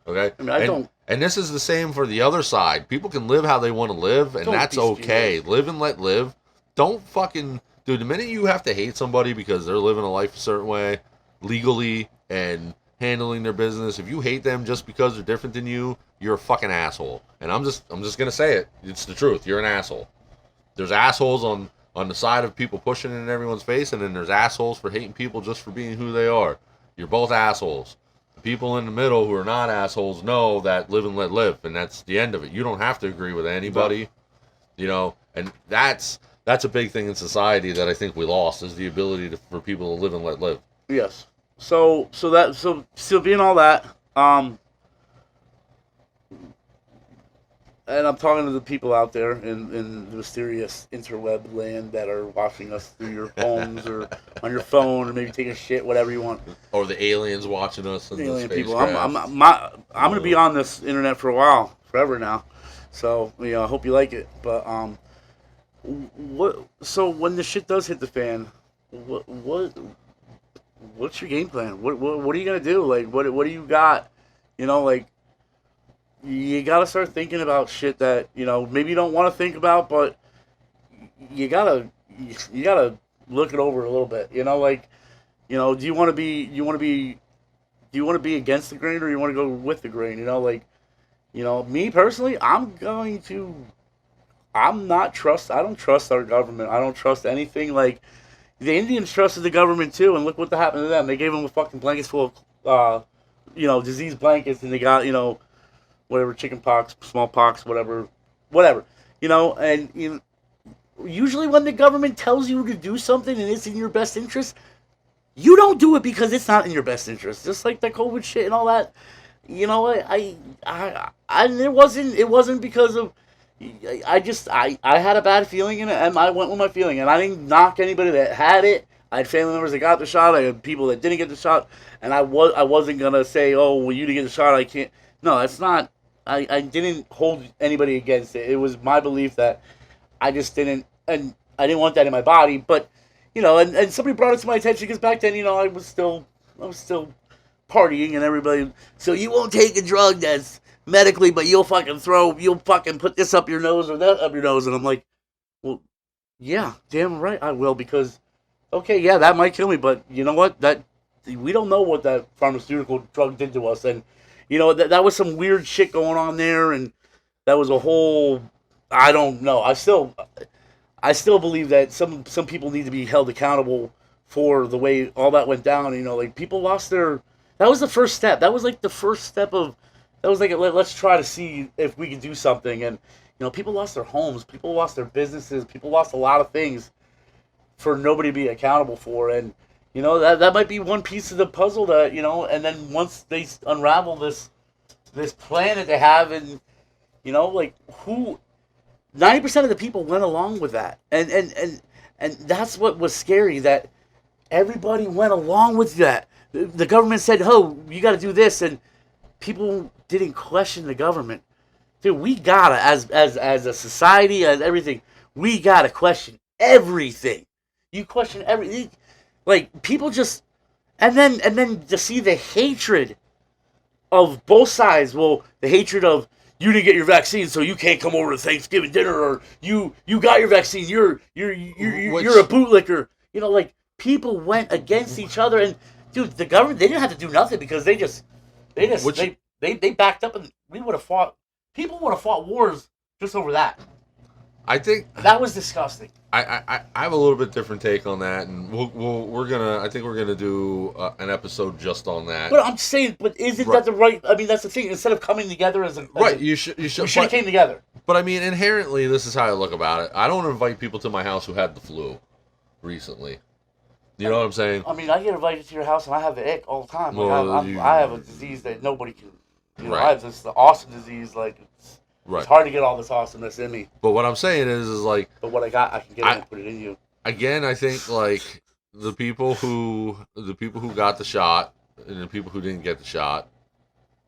Okay. I mean, don't. And this is the same for the other side. People can live how they want to live, and that's okay. Live and let live. Don't fucking... Dude, the minute you have to hate somebody because they're living a life a certain way, legally, and handling their business, if you hate them just because they're different than you, you're a fucking asshole. And I'm just gonna say it. It's the truth. You're an asshole. There's assholes on the side of people pushing it in everyone's face, and then there's assholes for hating people just for being who they are. You're both assholes. The people in the middle who are not assholes know that live and let live, and that's the end of it. You don't have to agree with anybody, and that's a big thing in society that I think we lost, is the ability for people to live and let live. Yes. So being all that, and I'm talking to the people out there in the mysterious interweb land that are watching us through your phones or on your phone, or maybe taking a shit, whatever you want. Or the aliens watching us. And the alien people. I'm gonna be on this internet for a while, forever now. So I hope you like it. But So when the shit does hit the fan, what's your game plan? What are you gonna do? Like what do you got? You gotta start thinking about shit that maybe you don't want to think about, but you gotta look it over a little bit. Do you want to be against the grain, or you want to go with the grain? Me personally, I don't trust our government. I don't trust anything. Like, the Indians trusted the government too, and look what happened to them. They gave them a fucking blankets full of, disease blankets, and they got, whatever, chicken pox, smallpox, whatever. And usually when the government tells you to do something and it's in your best interest, you don't do it because it's not in your best interest. Just like the COVID shit and all that. It wasn't because of. I had a bad feeling in it, and I went with my feeling, and I didn't knock anybody that had it. I had family members that got the shot. I had people that didn't get the shot, and I wasn't gonna say, oh, well, you didn't get the shot, I can't. No, that's not. I didn't hold anybody against it. It was my belief that I just didn't, and I didn't want that in my body. But and somebody brought it to my attention, because back then, I was still partying, and everybody. So you won't take a drug that's medically, but you'll fucking put this up your nose or that up your nose, and I'm like, well, yeah, damn right I will, because, okay, yeah, that might kill me, but you know what? That we don't know what that pharmaceutical drug did to us, and that was some weird shit going on there, and that was a whole. I don't know. I still believe that some people need to be held accountable for the way all that went down. People lost their. That was the first step. That was like the first step of. That was like, let's try to see if we can do something. And, people lost their homes. People lost their businesses. People lost a lot of things for nobody to be accountable for. And, that might be one piece of the puzzle that, and then once they unravel this plan that they have, and, 90% of the people went along with that. And that's what was scary, that everybody went along with that. The government said, oh, you got to do this, and people didn't question the government. Dude, we gotta, as a society, as everything, we gotta question everything. You question everything. Like, people just, and then to see the hatred of both sides. Well, the hatred of, you didn't get your vaccine, so you can't come over to Thanksgiving dinner, or you got your vaccine, you're a bootlicker. People went against each other, and dude, the government, they didn't have to do nothing, because they They backed up, and we would have fought. People would have fought wars just over that. I think That was disgusting. I have a little bit different take on that, and I think we're gonna do an episode just on that. But I'm saying, but isn't Right. that the right? I mean, that's the thing. Instead of coming together as a Right, a, you should we should have but, came together. but I mean, inherently, this is how I look about it. I don't invite people to my house who had the flu recently. You know what I'm saying? I mean, I get invited to your house, and I have the ick all the time. Like, Well, I have a disease that nobody can. You know, Right. I have this awesome disease. Like, Right. it's hard to get all this awesomeness in me. But what I'm saying is like, But what I got, I can get it and put it in you. again, I think like the people who got the shot and the people who didn't get the shot.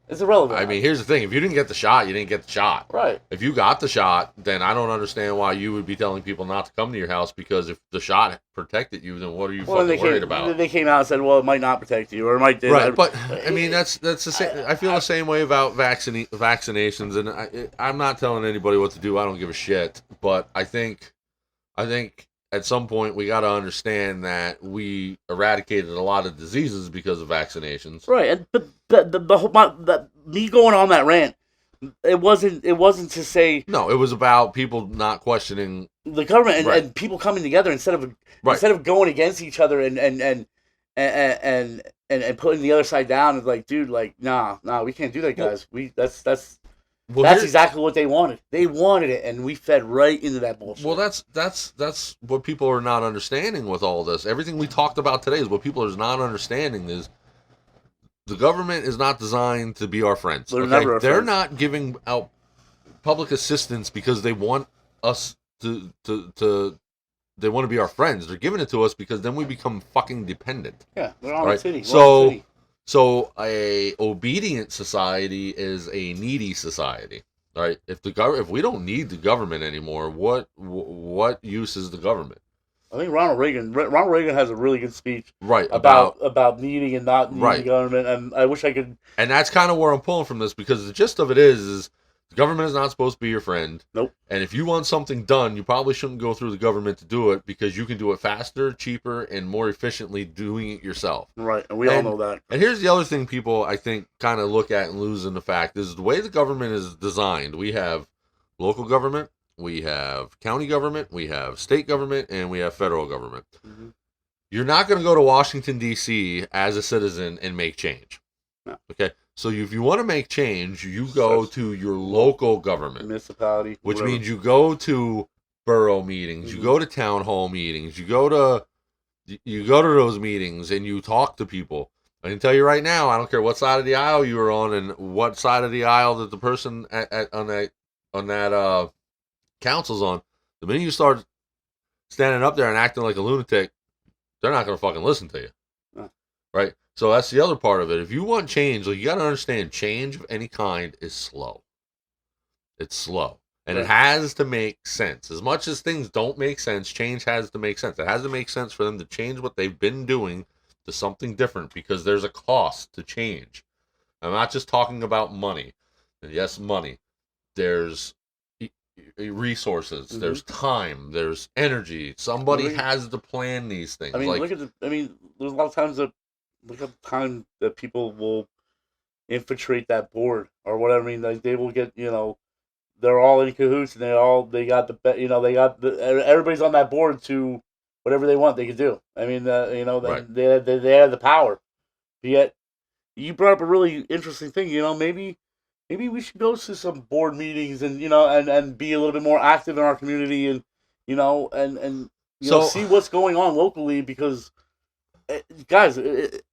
It's irrelevant. I mean, here's the thing: if you didn't get the shot, you didn't get the shot. right. If you got the shot, then I don't understand why you would be telling people not to come to your house, because if the shot protected you, then what are you Well, fucking worried about? They came out and said, "Well, it might not protect you, or it might." Right, but I mean that's the same. I feel the same way about vaccinations, and I'm not telling anybody what to do. I don't give a shit. But I think at some point we got to understand that we eradicated a lot of diseases because of vaccinations. Right, and but the whole me going on that rant, it wasn't to say No, it was about people not questioning. the government and, Right. and people coming together instead of Right. going against each other and putting the other side down. It's like, dude, like, nah, we can't do that, guys. That's Well, exactly what they wanted. They wanted it, and we fed right into that bullshit. Well, that's what people are not understanding with all this. Everything we talked about today is what people are not understanding is the government is not designed to be our friends. They're okay? never our They're friends. not giving out public assistance because they want us to they want to be our friends. They're giving it to us because then we become fucking dependent. Yeah, we're on Right. the city. So a obedient society is a needy society. All right. If we don't need the government anymore, what use is the government? I think Ronald Reagan has a really good speech Right. about needing and not needing Right. the government, and I wish I could. And that's kind of where I'm pulling from this, because the gist of it is the government is not supposed to be your friend. Nope. And if you want something done, you probably shouldn't go through the government to do it, because you can do it faster, cheaper, and more efficiently doing it yourself. Right, and we all know that. And here's the other thing people, I think, kind of look at and lose in the fact is the way the government is designed. We have local government, we have county government, we have state government, and we have federal government. Mm-hmm. You're not going to go to Washington, D.C. as a citizen and make change. No. Okay? So if you want to make change, you go to your local government, Municipality, which whatever. means you go to borough meetings, you go to town hall meetings, you go to those meetings and you talk to people. I can tell you right now, I don't care what side of the aisle you were on and what side of the aisle that the person on that council's on. The minute you start standing up there and acting like a lunatic, they're not going to fucking listen to you. No. Right? So that's the other part of it. If you want change, you got to understand change of any kind is slow. It's slow. And Right. it has to make sense. As much as things don't make sense, change has to make sense. It has to make sense for them to change what they've been doing to something different, because there's a cost to change. I'm not just talking about money. And yes, money. There's resources. Mm-hmm. There's time. There's energy. Somebody Really? has to plan these things. I mean, like, there's a lot of times that people will infiltrate that board or whatever. I mean, like, they will get, they're all in cahoots and they got everybody's on that board to whatever they want they can do. I mean, Right. they have the power. But yet, you brought up a really interesting thing. Maybe we should go to some board meetings and and be a little bit more active in our community and So- see what's going on locally, because guys,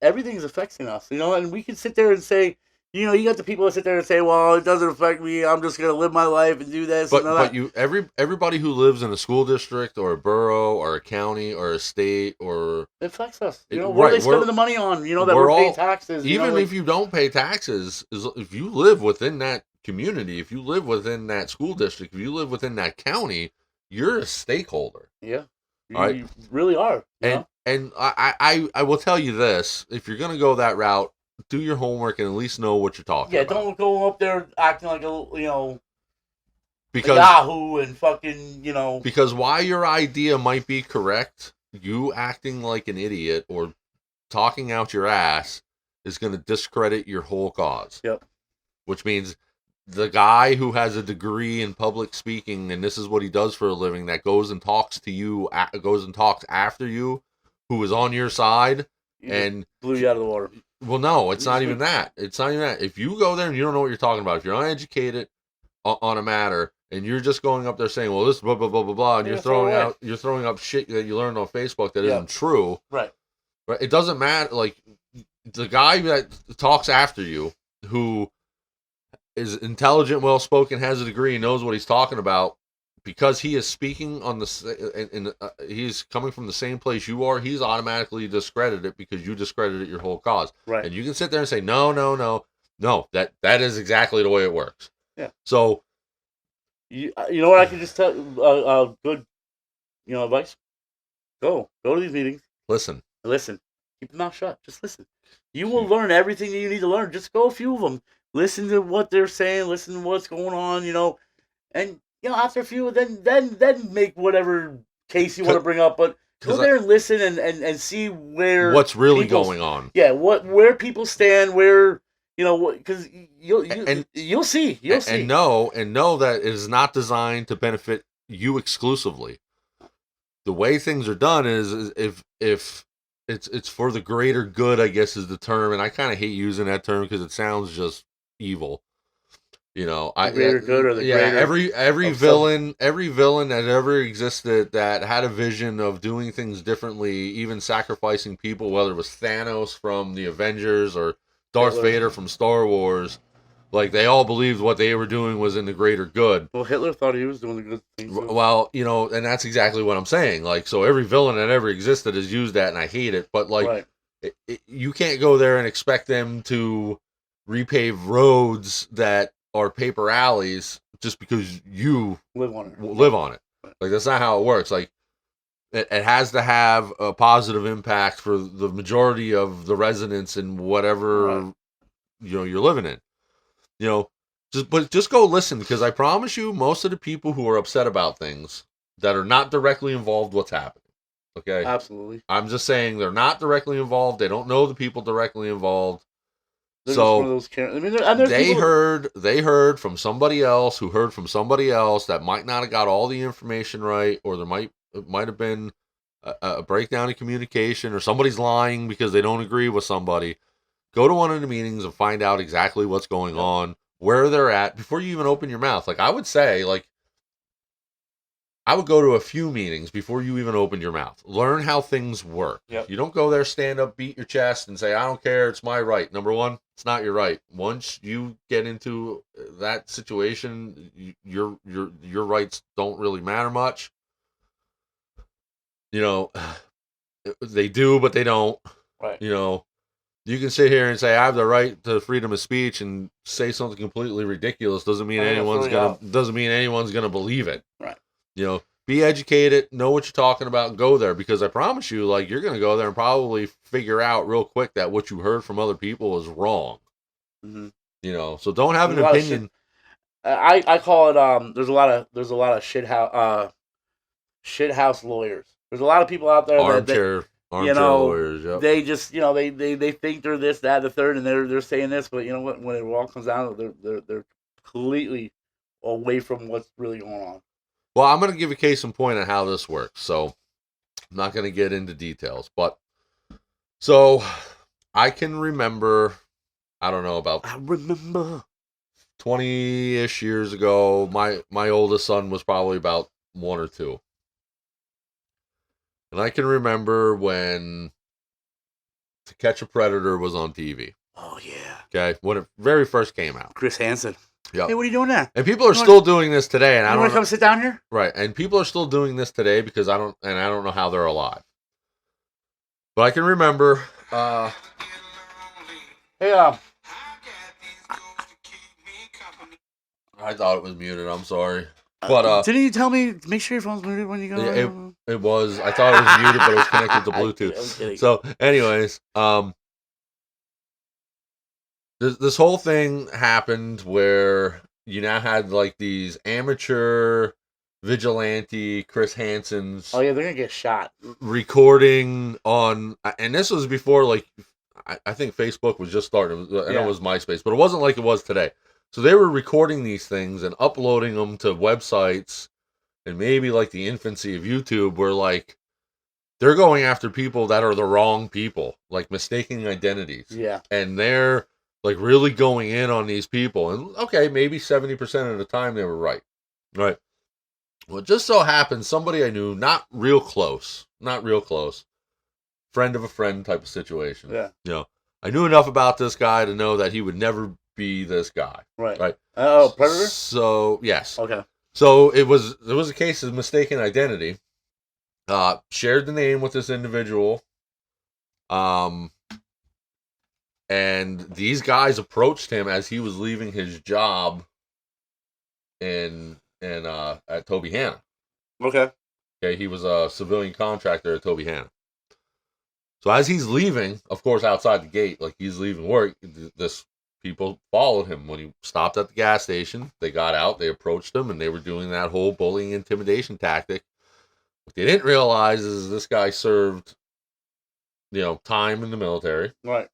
everything's affecting us, and we can sit there and say, you got the people that sit there and say, well, it doesn't affect me, I'm just gonna live my life and do this But and all that. everybody who lives in a school district or a borough or a county or a state or It affects us. It- What are right, they spending we're- the money on? That we're we're paying all- taxes. even if you don't pay taxes, if you live within that community, if you live within that school district, if you live within that county, you're a stakeholder. yeah, All right. you really are. And I will tell you this: if you're gonna go that route, do your homework and at least know what you're talking Yeah, about. don't go up there acting like a because Yahoo and fucking because while your idea might be correct, you acting like an idiot or talking out your ass is going to discredit your whole cause. Yep. which means the guy who has a degree in public speaking and this is what he does for a living, that goes and talks to you, goes and talks after you, who is on your side, You just and blew you out of the water. well, no, it's not even that. It's not even that. If you go there and you don't know what you're talking about, if you're uneducated on a matter, and you're just going up there saying, "Well, this blah blah blah blah blah," and Yeah, you're throwing up shit that you learned on Facebook that Yeah. not true. Right. Right. It doesn't matter. Like the guy that talks after you, who is intelligent, well spoken, has a degree, knows what he's talking about, because he is speaking on he's coming from the same place you are. He's automatically discredited because you discredited your whole cause. Right. And you can sit there and say, no, that is exactly the way it works. Yeah. So You know what I can just tell good advice? Go to these meetings. listen. Keep your mouth shut. Just listen. You will learn everything that you need to learn. Just go a few of them. Listen to what they're saying. Listen to what's going on. And after a few, then make whatever case you want to bring up. But go there and listen and see what's really going on. Yeah, where people stand. Where because you'll see. And know that it is not designed to benefit you exclusively. The way things are done is if it's for the greater good, I guess is the term, and I kind of hate using that term because it sounds just evil. The greater good or the greater every villain that ever existed that had a vision of doing things differently, even sacrificing people, whether it was Thanos from the Avengers or Darth Vader from Star Wars, like they all believed what they were doing was in the greater good. Well, Hitler thought he was doing the good things. Well, and that's exactly what I'm saying. Like, so every villain that ever existed has used that, and I hate it. But like, you can't go there and expect them to repave roads that are paper alleys just because you live on it. Like, that's not how it works. Like, it has to have a positive impact for the majority of the residents in whatever you're living in. Just go listen, because I promise you, most of the people who are upset about things that are not directly involved what's happening. Okay, absolutely. I'm just saying they're not directly involved. They don't know the people directly involved. They're so just one of those they heard from somebody else who heard from somebody else that might not have got all the information right, or there might have been a breakdown in communication, or somebody's lying because they don't agree with somebody. Go to one of the meetings and find out exactly what's going on, where they're at, before you even open your mouth. Like, I would say, I would go to a few meetings before you even open your mouth. Learn how things work. Yep. You don't go there, stand up, beat your chest, and say, I don't care, it's my right. Number one, it's not your right. Once you get into that situation, your rights don't really matter much. They do, but they don't. Right. You can sit here and say I have the right to freedom of speech and say something completely ridiculous. Doesn't mean anyone's gonna believe it. Right. Be educated, know what you're talking about, go there, because I promise you, like, you're gonna go there and probably figure out real quick that what you heard from other people is wrong. Mm-hmm. So don't have an opinion. I call it there's a lot of shit house lawyers. There's a lot of people out there armchair lawyers. Yep. They just they think they're this, that, the third, and they're saying this, but you know what? When it all comes down, they're completely away from what's really going on. Well, I'm going to give a case in point on how this works. So I'm not going to get into details, but so I can remember, I remember 20-ish years ago, my oldest son was probably about 1 or 2. And I can remember when To Catch a Predator was on TV. Oh, yeah. Okay, when it very first came out. Chris Hansen. Yep. Hey, what are you doing there? And people are still doing this today. And I don't want to come sit down here? Right, and people are still doing this today because I don't know how they're alive. But I can remember. Hey, I thought it was muted. I'm sorry. But didn't you tell me make sure your phone's muted when you go? Yeah, it was. I thought it was muted, but it was connected to Bluetooth. So, anyways, this whole thing happened where you now had like these amateur vigilante Chris Hansen's. Oh yeah, they're gonna get shot. Recording on, and this was before I think Facebook was just starting. I know it was MySpace, but it wasn't like it was today. So they were recording these things and uploading them to websites, and maybe like the infancy of YouTube, where like they're going after people that are the wrong people, like mistaking identities. Yeah. And they're like really going in on these people. And okay, maybe 70% of the time they were right. Right. Well, it just so happened somebody I knew, not real close, friend of a friend type of situation. Yeah. You know, I knew enough about this guy to know that he would never be this guy. Right. Right. Oh, Predator? So, yes. Okay. So there was a case of mistaken identity. Shared the name with this individual. And these guys approached him as he was leaving his job at Toby Hanna. Okay. Okay, he was a civilian contractor at Toby Hanna. So as he's leaving, of course, outside the gate, like he's leaving work, this people followed him when he stopped at the gas station. They got out, they approached him, and they were doing that whole bullying intimidation tactic. What they didn't realize is this guy served, time in the military. Right.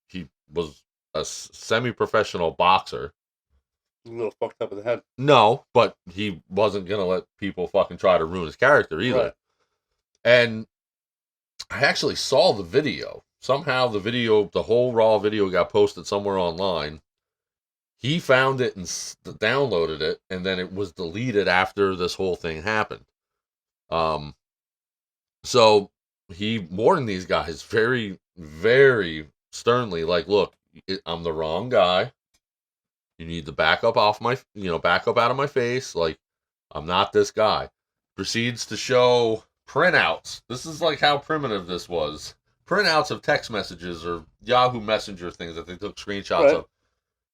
He was a semi-professional boxer. A little fucked up in the head. No, but he wasn't gonna let people fucking try to ruin his character either. Right. And I actually saw the video. Somehow the whole raw video got posted somewhere online. He found it and downloaded it, and then it was deleted after this whole thing happened. So he warned these guys very, very sternly, like, look, I'm the wrong guy. You need to back up out of my face. Like, I'm not this guy. Proceeds to show printouts. This is like how primitive this was. Printouts of text messages or Yahoo Messenger things that they took screenshots of.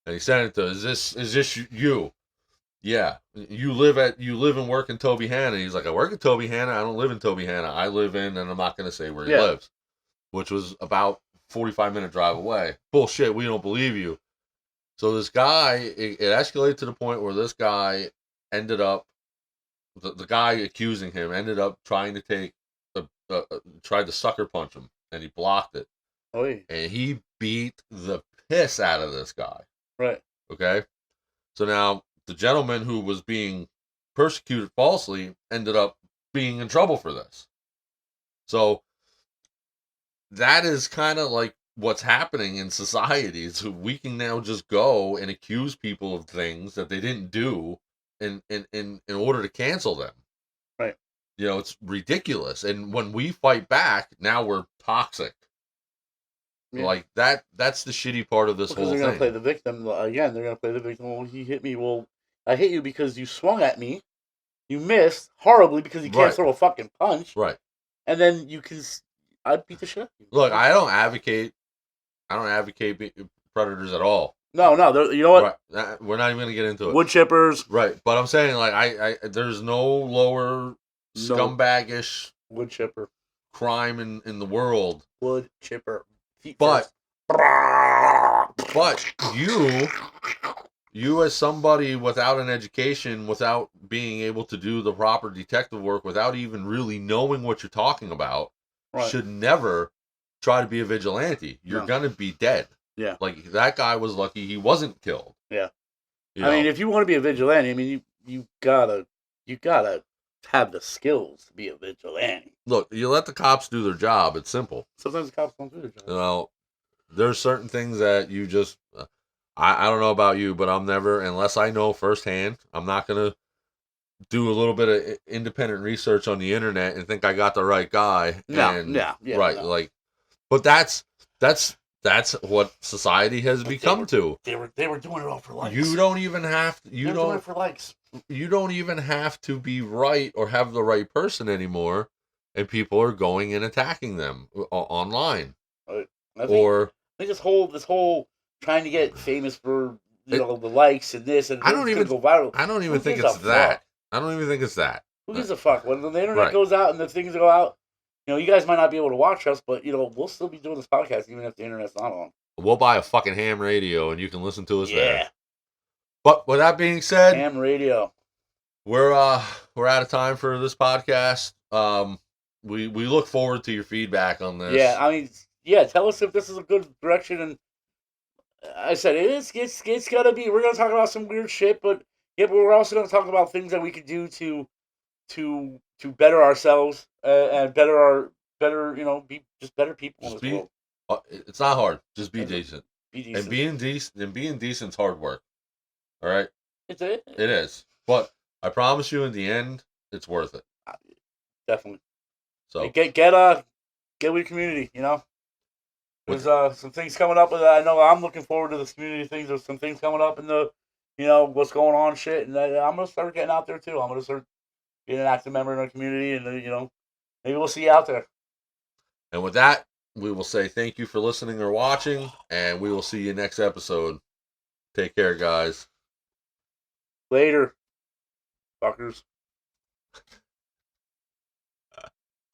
And he sent it to, is this you? Yeah. You live and work in Toby Hanna. He's like, I work at Toby Hanna. I don't live in Toby Hanna. I live in, and I'm not going to say where he lives, which was about 45-minute drive away. Bullshit. We don't believe you. So this guy, it escalated to the point where this guy ended up, the guy accusing him ended up trying to tried to sucker punch him, and he blocked it. Oy. And he beat the piss out of this guy. Right. Okay? So now, the gentleman who was being persecuted falsely ended up being in trouble for this. So, that is kind of like what's happening in society. So we can now just go and accuse people of things that they didn't do in order to cancel them. Right. It's ridiculous. And when we fight back, now we're toxic. Yeah. Like that's the shitty part of this whole thing. Because they're going to play the victim. Again, they're going to play the victim. Well, he hit me. Well, I hit you because you swung at me. You missed horribly because you can't throw a fucking punch. Right. And then I beat the shit out of you. Look, I don't advocate predators at all. No, you know what? Right. We're not even going to get into it. Wood chippers. Right. But I'm saying, like, I there's no lower scumbaggish wood chipper crime in the world. Wood chipper. But you as somebody without an education, without being able to do the proper detective work, without even really knowing what you're talking about, should never try to be a vigilante. You're gonna be dead. Yeah. Like, that guy was lucky he wasn't killed. Yeah. I mean, if you want to be a vigilante, I mean, you gotta have the skills to be a vigilante. Look, you let the cops do their job. It's simple. Sometimes the cops don't do their job. There's certain things that you just, I don't know about you, but I'm never, unless I know firsthand, I'm not going to do a little bit of independent research on the internet and think I got the right guy. Right. No. Like, but that's what society has become to. They were doing it all for likes. You don't even have to, doing it for likes. You don't even have to be right or have the right person anymore, and people are going and attacking them online. I think this whole trying to get famous for the likes and this and I don't even go viral. I don't even think it's that. I don't even think it's that. Who gives a fuck? When the internet goes out and the things go out, you guys might not be able to watch us, but we'll still be doing this podcast even if the internet's not on. We'll buy a fucking ham radio and you can listen to us there. But with that being said, ham radio. We're out of time for this podcast. We look forward to your feedback on this. Yeah, I mean, tell us if this is a good direction, and I said it's gonna be. We're gonna talk about some weird shit, but yeah, but we're also gonna talk about things that we could do to better ourselves and better be just better people in Just this be. world. It's not hard. Just be That's it. decent. Be And decent. being decent's hard work. All right, It's it. it is. But I promise you, in the end, it's worth it. Definitely. Hey, So get with your community. with There's some things coming up. I know I'm looking forward to this community things. There's some things coming up in the what's going on shit, and I'm gonna start getting out there too. I'm gonna start being an active member in the community, and maybe we'll see you out there. and with that, we will say thank you for listening or watching, and we will see you next episode. Take care, guys. Later, fuckers.